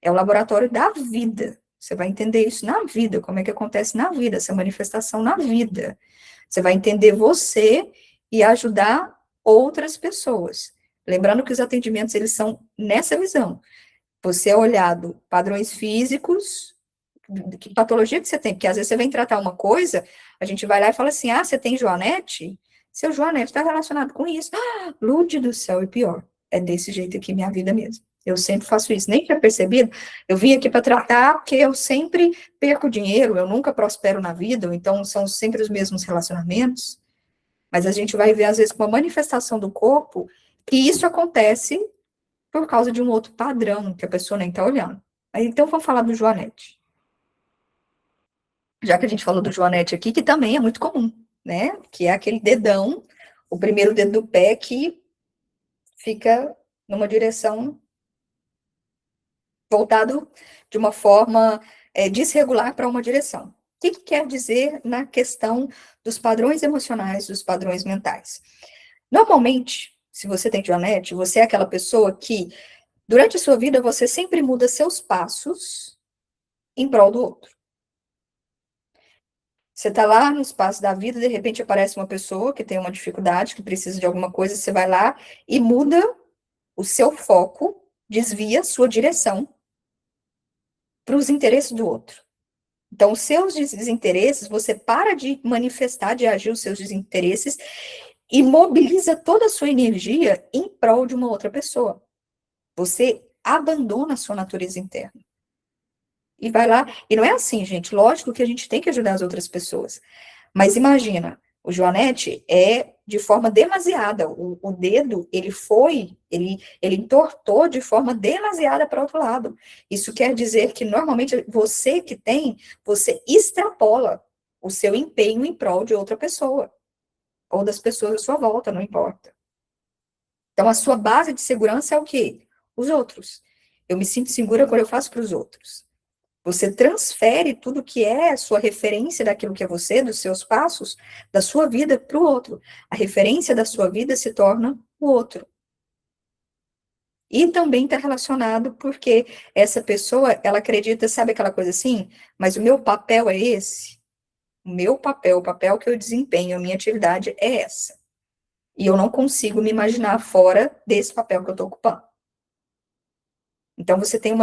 É o laboratório da vida. Você vai entender isso na vida, como é que acontece na vida, essa manifestação na vida. Você vai entender você e ajudar outras pessoas. Lembrando que os atendimentos, eles são nessa visão. Você é olhado padrões físicos, que patologia que você tem, porque às vezes você vem tratar uma coisa, a gente vai lá e fala assim, você tem joanete? Seu joanete está relacionado com isso. Lude do céu, e pior. É desse jeito aqui minha vida mesmo. Eu sempre faço isso, nem tinha percebido. Eu vim aqui para tratar porque eu sempre perco dinheiro, eu nunca prospero na vida, então são sempre os mesmos relacionamentos. Mas a gente vai ver, às vezes, com uma manifestação do corpo, que isso acontece por causa de um outro padrão que a pessoa nem está olhando. Então, vamos falar do joanete. Já que a gente falou do joanete aqui, que também é muito comum, né? Que é aquele dedão, o primeiro dedo do pé que fica numa direção voltado de uma forma desregular para uma direção. O que quer dizer na questão dos padrões emocionais, dos padrões mentais? Normalmente, se você tem joanete, você é aquela pessoa que, durante a sua vida, você sempre muda seus passos em prol do outro. Você está lá no espaço da vida, de repente aparece uma pessoa que tem uma dificuldade, que precisa de alguma coisa, você vai lá e muda o seu foco, desvia sua direção para os interesses do outro. Então, os seus desinteresses, você para de manifestar, de agir os seus desinteresses e mobiliza toda a sua energia em prol de uma outra pessoa. Você abandona a sua natureza interna. E vai lá. E não é assim, gente. Lógico que a gente tem que ajudar as outras pessoas. Mas imagina, o joanete é de forma demasiada. O dedo, ele entortou de forma demasiada para o outro lado. Isso quer dizer que, normalmente, você que tem, você extrapola o seu empenho em prol de outra pessoa. Ou das pessoas à sua volta, não importa. Então, a sua base de segurança é o quê? Os outros. Eu me sinto segura quando eu faço para os outros. Você transfere tudo que é a sua referência daquilo que é você, dos seus passos, da sua vida para o outro. A referência da sua vida se torna o outro. E também está relacionado porque essa pessoa, ela acredita, sabe aquela coisa assim? Mas o meu papel é esse? O meu papel, o papel que eu desempenho, a minha atividade é essa. E eu não consigo me imaginar fora desse papel que eu estou ocupando. Então, você tem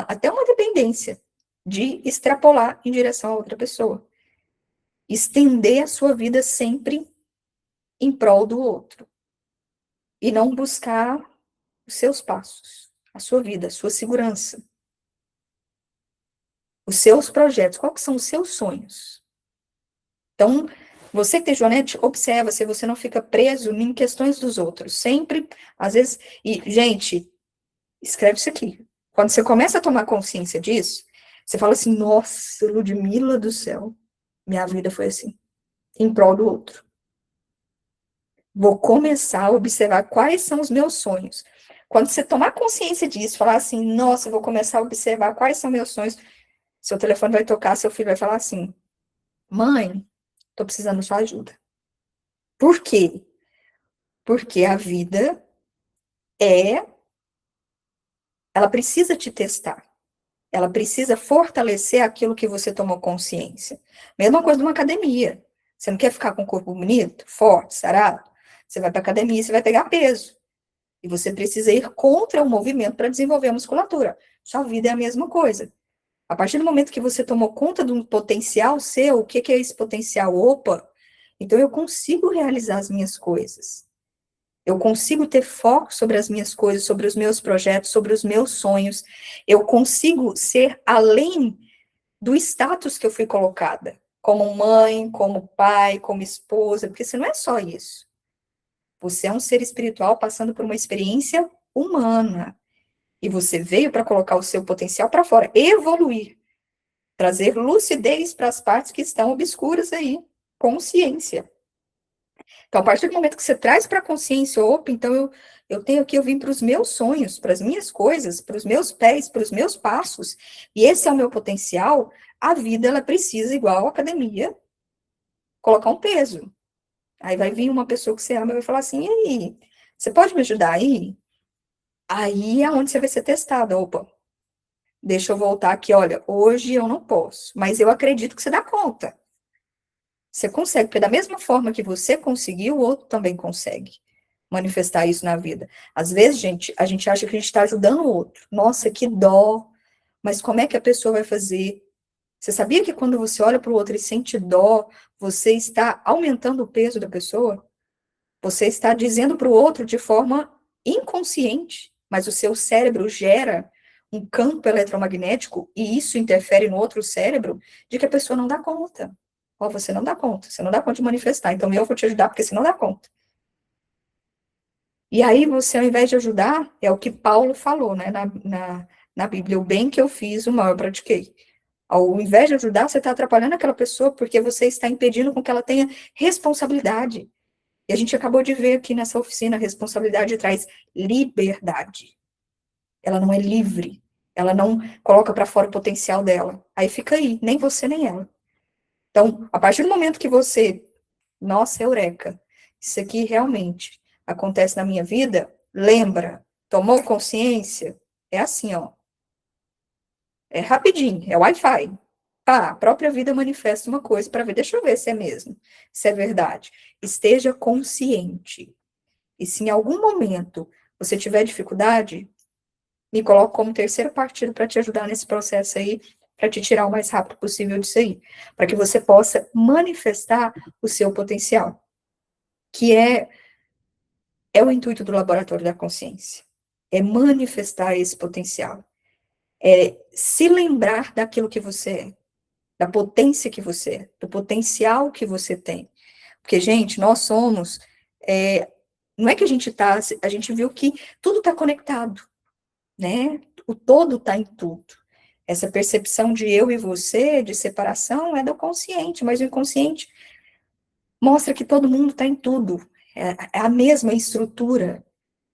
até uma dependência de extrapolar em direção a outra pessoa. Estender a sua vida sempre em prol do outro. E não buscar os seus passos, a sua vida, a sua segurança, os seus projetos. Quais são os seus sonhos? Então, você que tem Joanete, observa se você não fica preso em questões dos outros. Sempre, às vezes... E, gente, escreve isso aqui. Quando você começa a tomar consciência disso, você fala assim, nossa, Ludmila do céu, minha vida foi assim, em prol do outro. Vou começar a observar quais são os meus sonhos. Quando você tomar consciência disso, falar assim, nossa, vou começar a observar quais são meus sonhos, seu telefone vai tocar, seu filho vai falar assim, mãe, tô precisando da sua ajuda. Por quê? Porque a vida ela precisa te testar. Ela precisa fortalecer aquilo que você tomou consciência. Mesma coisa de uma academia. Você não quer ficar com o corpo bonito, forte, sarado? Você vai para a academia e você vai pegar peso. E você precisa ir contra o movimento para desenvolver a musculatura. Sua vida é a mesma coisa. A partir do momento que você tomou conta de um potencial seu, o que é esse potencial? Opa, então eu consigo realizar as minhas coisas. Eu consigo ter foco sobre as minhas coisas, sobre os meus projetos, sobre os meus sonhos. Eu consigo ser além do status que eu fui colocada, como mãe, como pai, como esposa, porque você não é só isso. Você é um ser espiritual passando por uma experiência humana. E você veio para colocar o seu potencial para fora, evoluir, trazer lucidez para as partes que estão obscuras aí, consciência. Então, a partir do momento que você traz para a consciência, opa, então eu tenho que eu vim para os meus sonhos, para as minhas coisas, para os meus pés, para os meus passos, e esse é o meu potencial, a vida, ela precisa, igual a academia, colocar um peso. Aí vai vir uma pessoa que você ama e vai falar assim, e aí, você pode me ajudar aí? Aí é onde você vai ser testada, opa, deixa eu voltar aqui, olha, hoje eu não posso, mas eu acredito que você dá conta. Você consegue, porque da mesma forma que você conseguiu, o outro também consegue manifestar isso na vida. Às vezes, gente, a gente acha que a gente está ajudando o outro. Nossa, que dó. Mas como é que a pessoa vai fazer? Você sabia que quando você olha para o outro e sente dó, você está aumentando o peso da pessoa? Você está dizendo para o outro de forma inconsciente, mas o seu cérebro gera um campo eletromagnético e isso interfere no outro cérebro de que a pessoa não dá conta. Ó, você não dá conta, você não dá conta de manifestar, então eu vou te ajudar porque você não dá conta. E aí você, ao invés de ajudar, é o que Paulo falou, né, na Bíblia, o bem que eu fiz, o mal eu pratiquei. Ao invés de ajudar, você está atrapalhando aquela pessoa porque você está impedindo com que ela tenha responsabilidade. E a gente acabou de ver aqui nessa oficina, a responsabilidade traz liberdade. Ela não é livre. Ela não coloca para fora o potencial dela. Aí fica aí, nem você nem ela. Então, a partir do momento que você, nossa, eureka, isso aqui realmente acontece na minha vida, lembra, tomou consciência, é assim, ó. É rapidinho, é Wi-Fi. Pá, a própria vida manifesta uma coisa para ver, deixa eu ver se é mesmo, se é verdade. Esteja consciente. E se em algum momento você tiver dificuldade, me coloco como terceiro partido para te ajudar nesse processo aí, para te tirar o mais rápido possível disso aí, para que você possa manifestar o seu potencial, que é o intuito do laboratório da consciência. É manifestar esse potencial. É se lembrar daquilo que você é, da potência que você é, do potencial que você tem. Porque, gente, nós somos. Não é que a gente viu que tudo está conectado, né? O todo está em tudo. Essa percepção de eu e você, de separação, é do consciente, mas o inconsciente mostra que todo mundo está em tudo. É a mesma estrutura.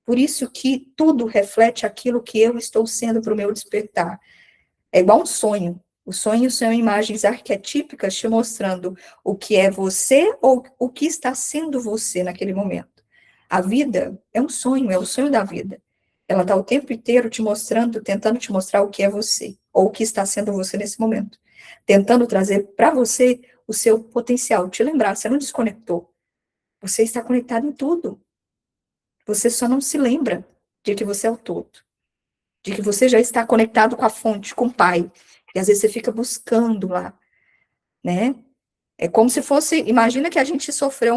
Por isso que tudo reflete aquilo que eu estou sendo para o meu despertar. É igual um sonho. Os sonhos são imagens arquetípicas te mostrando o que é você ou o que está sendo você naquele momento. A vida é um sonho, é o sonho da vida. Ela está o tempo inteiro te mostrando, tentando te mostrar o que é você, ou o que está sendo você nesse momento. Tentando trazer para você o seu potencial, te lembrar, você não desconectou. Você está conectado em tudo. Você só não se lembra de que você é o todo. De que você já está conectado com a fonte, com o Pai. E às vezes você fica buscando lá, né? É como se fosse, imagina que a gente sofreu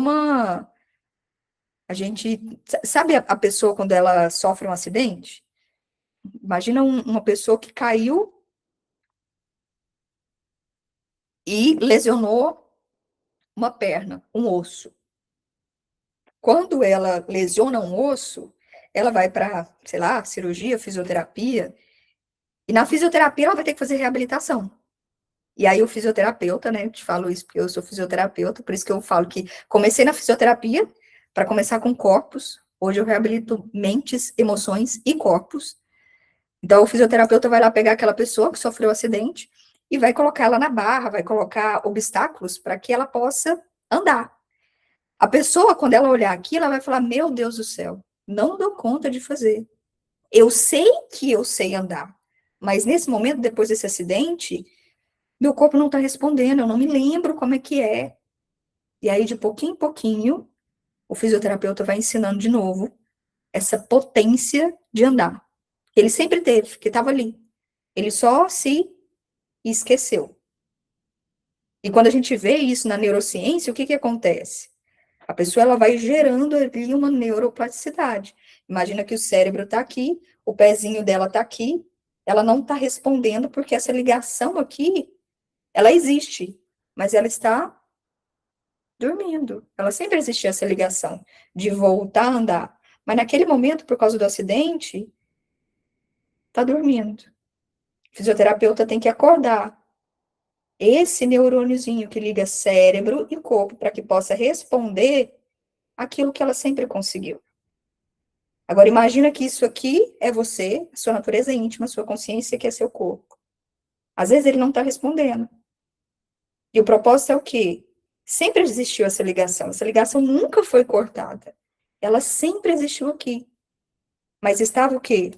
a gente, sabe a pessoa quando ela sofre um acidente? Imagina uma pessoa que caiu e lesionou uma perna, um osso. Quando ela lesiona um osso, ela vai para, sei lá, cirurgia, fisioterapia, e na fisioterapia ela vai ter que fazer reabilitação. E aí o fisioterapeuta, né, eu te falo isso porque eu sou fisioterapeuta, por isso que eu falo que comecei na fisioterapia para começar com corpos, hoje eu reabilito mentes, emoções e corpos. Então o fisioterapeuta vai lá pegar aquela pessoa que sofreu um acidente e vai colocar ela na barra, vai colocar obstáculos para que ela possa andar. A pessoa, quando ela olhar aqui, ela vai falar: Meu Deus do céu, não dou conta de fazer. Eu sei que eu sei andar, mas nesse momento, depois desse acidente, meu corpo não está respondendo, eu não me lembro como é que é. E aí, de pouquinho em pouquinho, o fisioterapeuta vai ensinando de novo essa potência de andar. Ele sempre teve, que estava ali. Ele só se esqueceu. E quando a gente vê isso na neurociência, o que que acontece? A pessoa ela vai gerando ali uma neuroplasticidade. Imagina que o cérebro está aqui, o pezinho dela está aqui, ela não está respondendo porque essa ligação aqui, ela existe, mas ela está dormindo. Ela sempre existiu essa ligação de voltar a andar. Mas naquele momento, por causa do acidente, está dormindo. O fisioterapeuta tem que acordar esse neurôniozinho que liga cérebro e corpo para que possa responder aquilo que ela sempre conseguiu. Agora, imagina que isso aqui é você, a sua natureza íntima, a sua consciência, que é seu corpo. Às vezes ele não está respondendo. E o propósito é o quê? Sempre existiu essa ligação nunca foi cortada. Ela sempre existiu aqui. Mas estava o quê?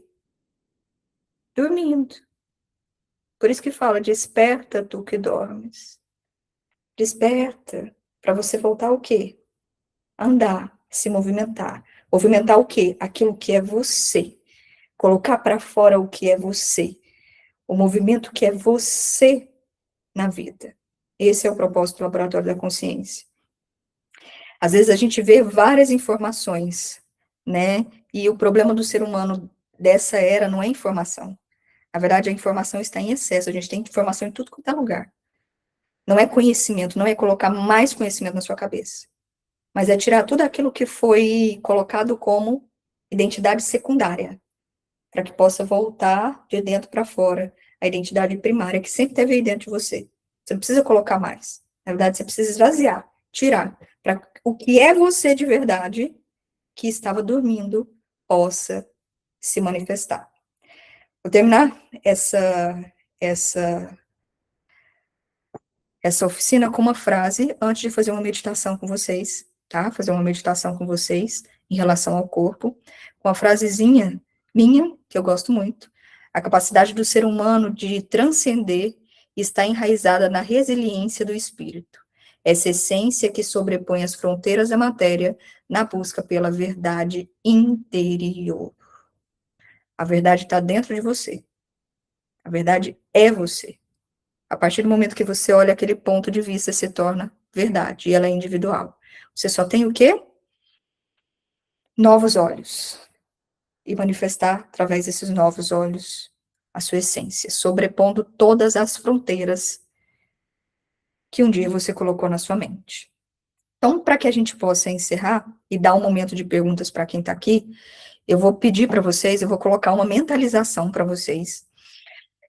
Dormindo. Por isso que fala, desperta tu que dormes. Desperta, para você voltar o quê? Andar, se movimentar. Movimentar o quê? Aquilo que é você. Colocar para fora o que é você. O movimento que é você na vida. Esse é o propósito do Laboratório da Consciência. Às vezes a gente vê várias informações, né? E o problema do ser humano dessa era não é informação. Na verdade, a informação está em excesso. A gente tem informação em tudo quanto é lugar. Não é conhecimento, não é colocar mais conhecimento na sua cabeça. Mas é tirar tudo aquilo que foi colocado como identidade secundária, para que possa voltar de dentro para fora a identidade primária que sempre teve aí dentro de você. Você não precisa colocar mais. Na verdade, você precisa esvaziar, tirar, para o que é você de verdade que estava dormindo possa se manifestar. Vou terminar essa essa oficina com uma frase antes de fazer uma meditação com vocês, tá? Fazer uma meditação com vocês em relação ao corpo, com a frasezinha minha, que eu gosto muito. A capacidade do ser humano de transcender está enraizada na resiliência do espírito. Essa essência que sobrepõe as fronteiras da matéria na busca pela verdade interior. A verdade está dentro de você. A verdade é você. A partir do momento que você olha aquele ponto de vista, se torna verdade, e ela é individual. Você só tem o quê? Novos olhos. E manifestar, através desses novos olhos, a sua essência, sobrepondo todas as fronteiras que um dia você colocou na sua mente. Então, para que a gente possa encerrar e dar um momento de perguntas para quem está aqui, eu vou pedir para vocês, eu vou colocar uma mentalização para vocês.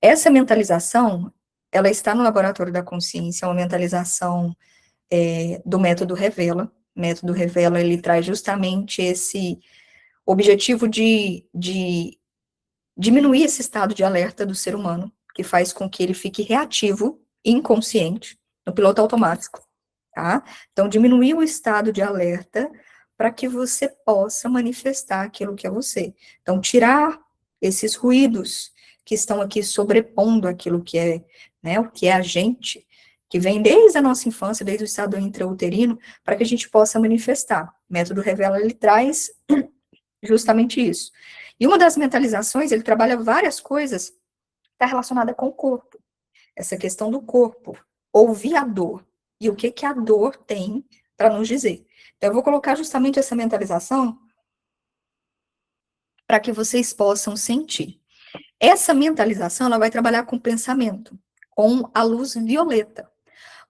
Essa mentalização, ela está no Laboratório da Consciência, é uma mentalização do método Revela. O método Revela, ele traz justamente esse objetivo de diminuir esse estado de alerta do ser humano, que faz com que ele fique reativo, inconsciente, no piloto automático, tá? Então, diminuir o estado de alerta para que você possa manifestar aquilo que é você. Então, tirar esses ruídos que estão aqui sobrepondo aquilo que é, né, o que é a gente, que vem desde a nossa infância, desde o estado intrauterino, para que a gente possa manifestar. O método Revela, ele traz justamente isso. E uma das mentalizações, ele trabalha várias coisas, está relacionada com o corpo. Essa questão do corpo, ouvir a dor e o que que a dor tem para nos dizer. Então, eu vou colocar justamente essa mentalização para que vocês possam sentir. Essa mentalização, ela vai trabalhar com o pensamento, com a luz violeta.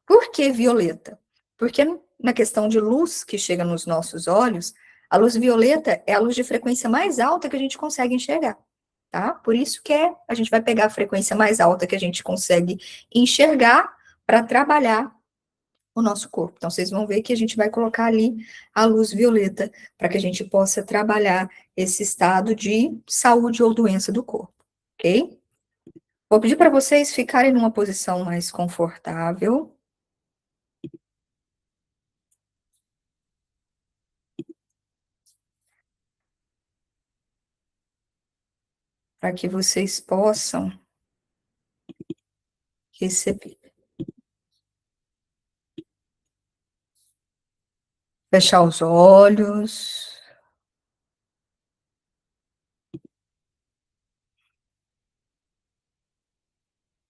Por que violeta? Porque na questão de luz que chega nos nossos olhos, a luz violeta é a luz de frequência mais alta que a gente consegue enxergar, tá? Por isso que a gente vai pegar a frequência mais alta que a gente consegue enxergar para trabalhar o nosso corpo. Então, vocês vão ver que a gente vai colocar ali a luz violeta para que a gente possa trabalhar esse estado de saúde ou doença do corpo, ok? Vou pedir para vocês ficarem numa posição mais confortável. Para que vocês possam receber. Fechar os olhos.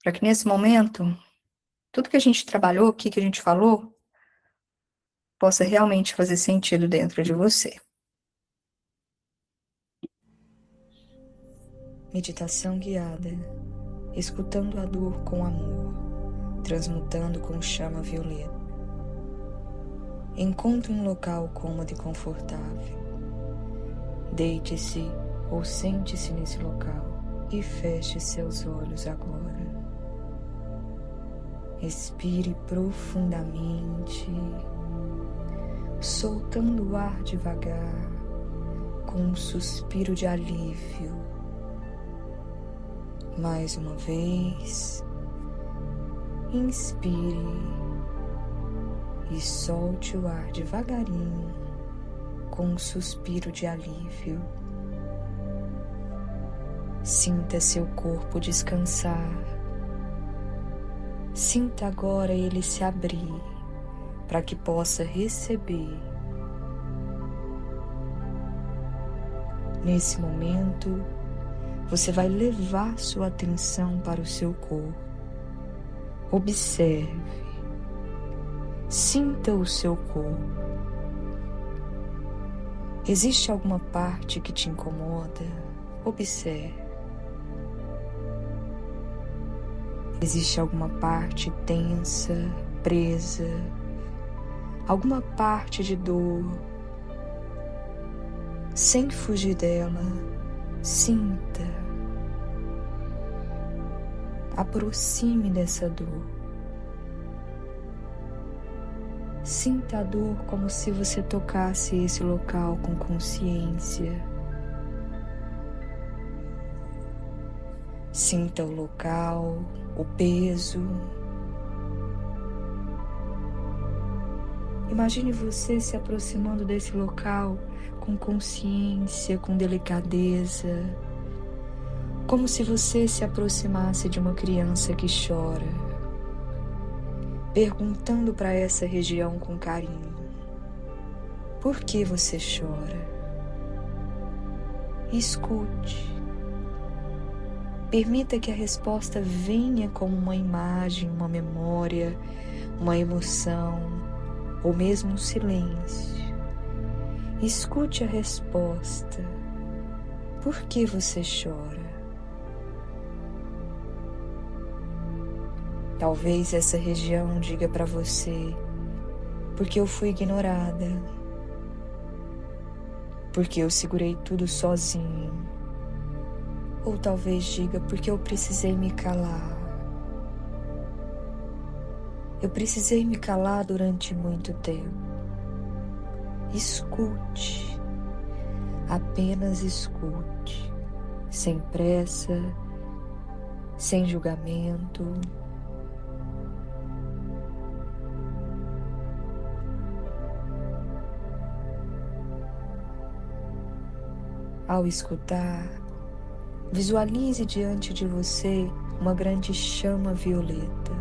Para que nesse momento, tudo que a gente trabalhou aqui, que a gente falou, possa realmente fazer sentido dentro de você. Meditação guiada, escutando a dor com amor, transmutando com chama violeta. Encontre um local cômodo e confortável. Deite-se ou sente-se nesse local e feche seus olhos agora. Respire profundamente, soltando o ar devagar, com um suspiro de alívio. Mais uma vez, inspire e solte o ar devagarinho, com um suspiro de alívio. Sinta seu corpo descansar. Sinta agora ele se abrir para que possa receber. Nesse momento, você vai levar sua atenção para o seu corpo. Observe. Sinta o seu corpo. Existe alguma parte que te incomoda? Observe. Existe alguma parte tensa, presa? Alguma parte de dor? Sem fugir dela, sinta. Aproxime dessa dor. Sinta a dor como se você tocasse esse local com consciência. Sinta o local, o peso. Imagine você se aproximando desse local com consciência, com delicadeza, como se você se aproximasse de uma criança que chora, perguntando para essa região com carinho: por que você chora? Escute. Permita que a resposta venha como uma imagem, uma memória, uma emoção, ou mesmo um silêncio. Escute a resposta. Por que você chora? Talvez essa região diga para você: porque eu fui ignorada, porque eu segurei tudo sozinho. Ou talvez diga: porque eu precisei me calar. Eu precisei me calar durante muito tempo. Escute, apenas escute, sem pressa, sem julgamento. Ao escutar, visualize diante de você uma grande chama violeta.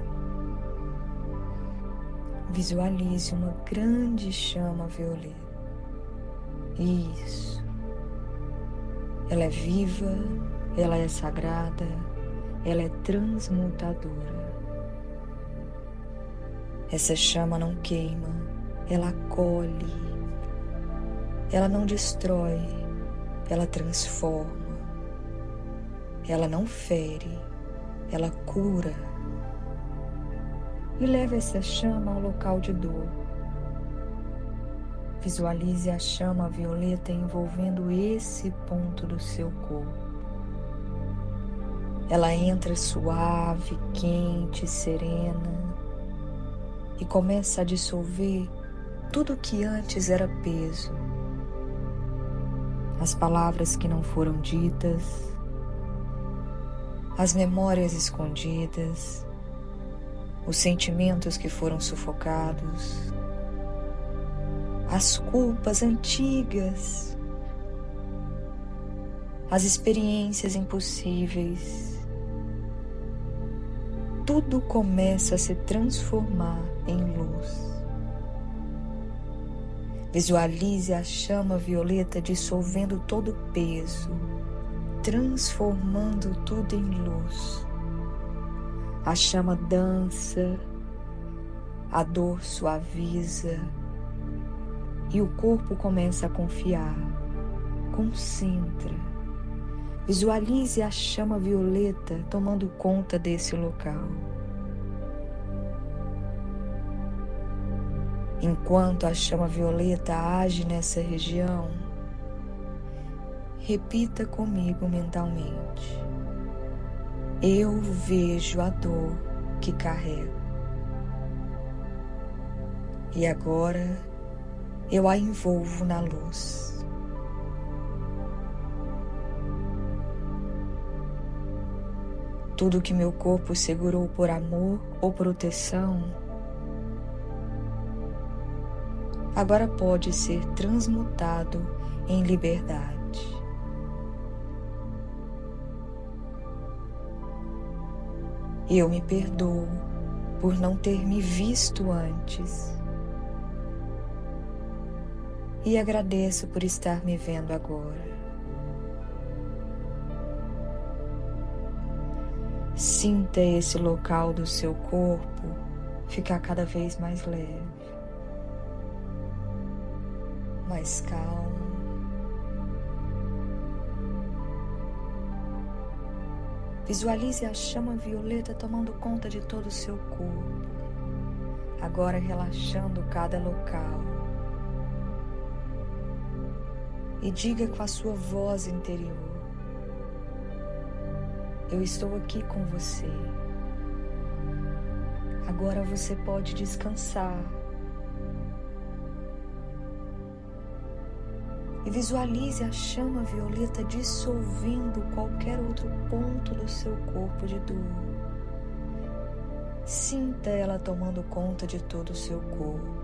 Visualize uma grande chama violeta. Isso. Ela é viva, ela é sagrada, ela é transmutadora. Essa chama não queima, ela acolhe, ela não destrói, ela transforma, ela não fere, ela cura. E leva essa chama ao local de dor. Visualize a chama violeta envolvendo esse ponto do seu corpo. Ela entra suave, quente, serena e começa a dissolver tudo que antes era peso. As palavras que não foram ditas, as memórias escondidas, os sentimentos que foram sufocados, as culpas antigas, as experiências impossíveis. Tudo começa a se transformar em luz. Visualize a chama violeta dissolvendo todo o peso, transformando tudo em luz. A chama dança, a dor suaviza e o corpo começa a confiar. Concentra. Visualize a chama violeta tomando conta desse local. Enquanto a chama violeta age nessa região, repita comigo mentalmente: eu vejo a dor que carrego. E agora eu a envolvo na luz. Tudo que meu corpo segurou por amor ou proteção, agora pode ser transmutado em liberdade. Eu me perdoo por não ter me visto antes e agradeço por estar me vendo agora. Sinta esse local do seu corpo ficar cada vez mais leve, mais calmo. Visualize a chama violeta tomando conta de todo o seu corpo, agora relaxando cada local. E diga com a sua voz interior: eu estou aqui com você. Agora você pode descansar. E visualize a chama violeta dissolvendo qualquer outro ponto do seu corpo de dor. Sinta ela tomando conta de todo o seu corpo,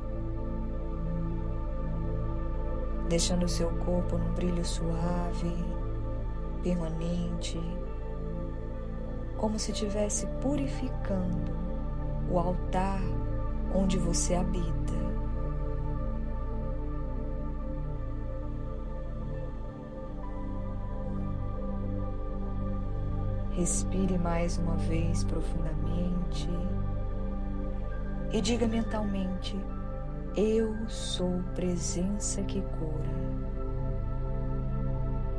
deixando o seu corpo num brilho suave, permanente, como se estivesse purificando o altar onde você habita. Respire mais uma vez profundamente e diga mentalmente: eu sou presença que cura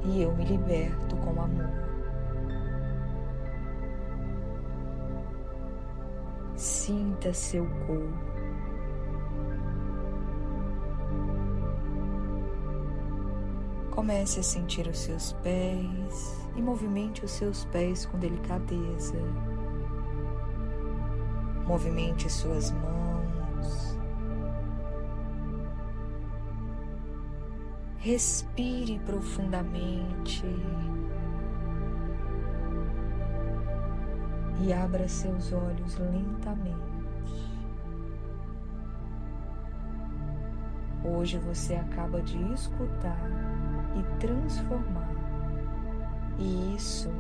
e eu me liberto com amor. Sinta seu corpo. Comece a sentir os seus pés e movimente os seus pés com delicadeza. Movimente suas mãos. Respire profundamente e abra seus olhos lentamente. Hoje você acaba de escutar e transformar E isso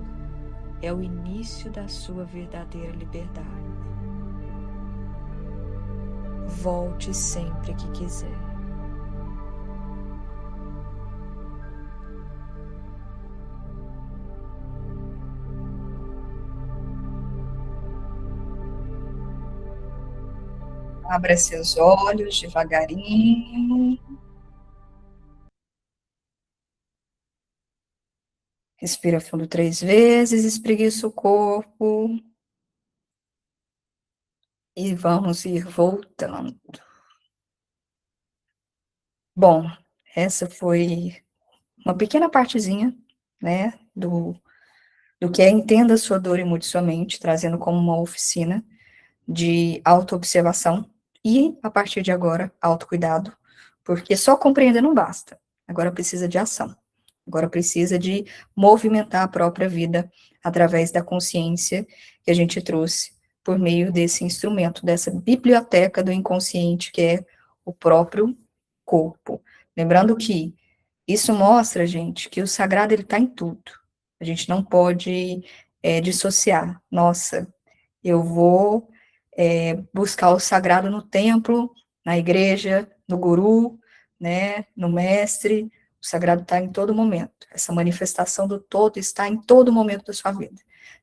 é o início da sua verdadeira liberdade. Volte sempre que quiser. Abra seus olhos devagarinho. Respira fundo 3 vezes, espreguiça o corpo. E vamos ir voltando. Bom, essa foi uma pequena partezinha, né, do que é Entenda Sua Dor e Mude Sua Mente, trazendo como uma oficina de autoobservação e, a partir de agora, autocuidado, porque só compreender não basta. Agora precisa de ação. Agora precisa de movimentar a própria vida através da consciência que a gente trouxe por meio desse instrumento, dessa biblioteca do inconsciente, que é o próprio corpo. Lembrando que isso mostra, gente, que o sagrado ele está em tudo. A gente não pode dissociar. Nossa, eu vou buscar o sagrado no templo, na igreja, no guru, né, no mestre. O sagrado está em todo momento. Essa manifestação do todo está em todo momento da sua vida.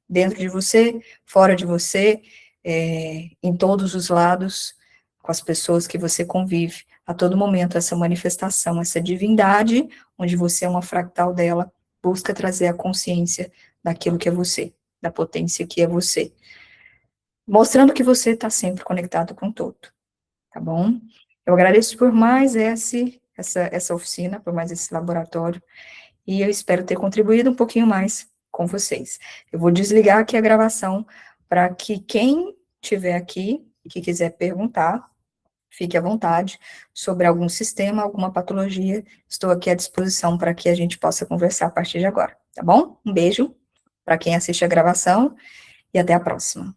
Dentro de você, fora de você, em todos os lados, com as pessoas que você convive. A todo momento, essa manifestação, essa divindade, onde você é uma fractal dela, busca trazer a consciência daquilo que é você, da potência que é você, mostrando que você está sempre conectado com o todo, tá bom? Eu agradeço por mais essa oficina, por mais esse laboratório, e eu espero ter contribuído um pouquinho mais com vocês. Eu vou desligar aqui a gravação para que quem estiver aqui e que quiser perguntar, fique à vontade sobre algum sistema, alguma patologia, estou aqui à disposição para que a gente possa conversar a partir de agora, tá bom? Um beijo para quem assiste a gravação e até a próxima.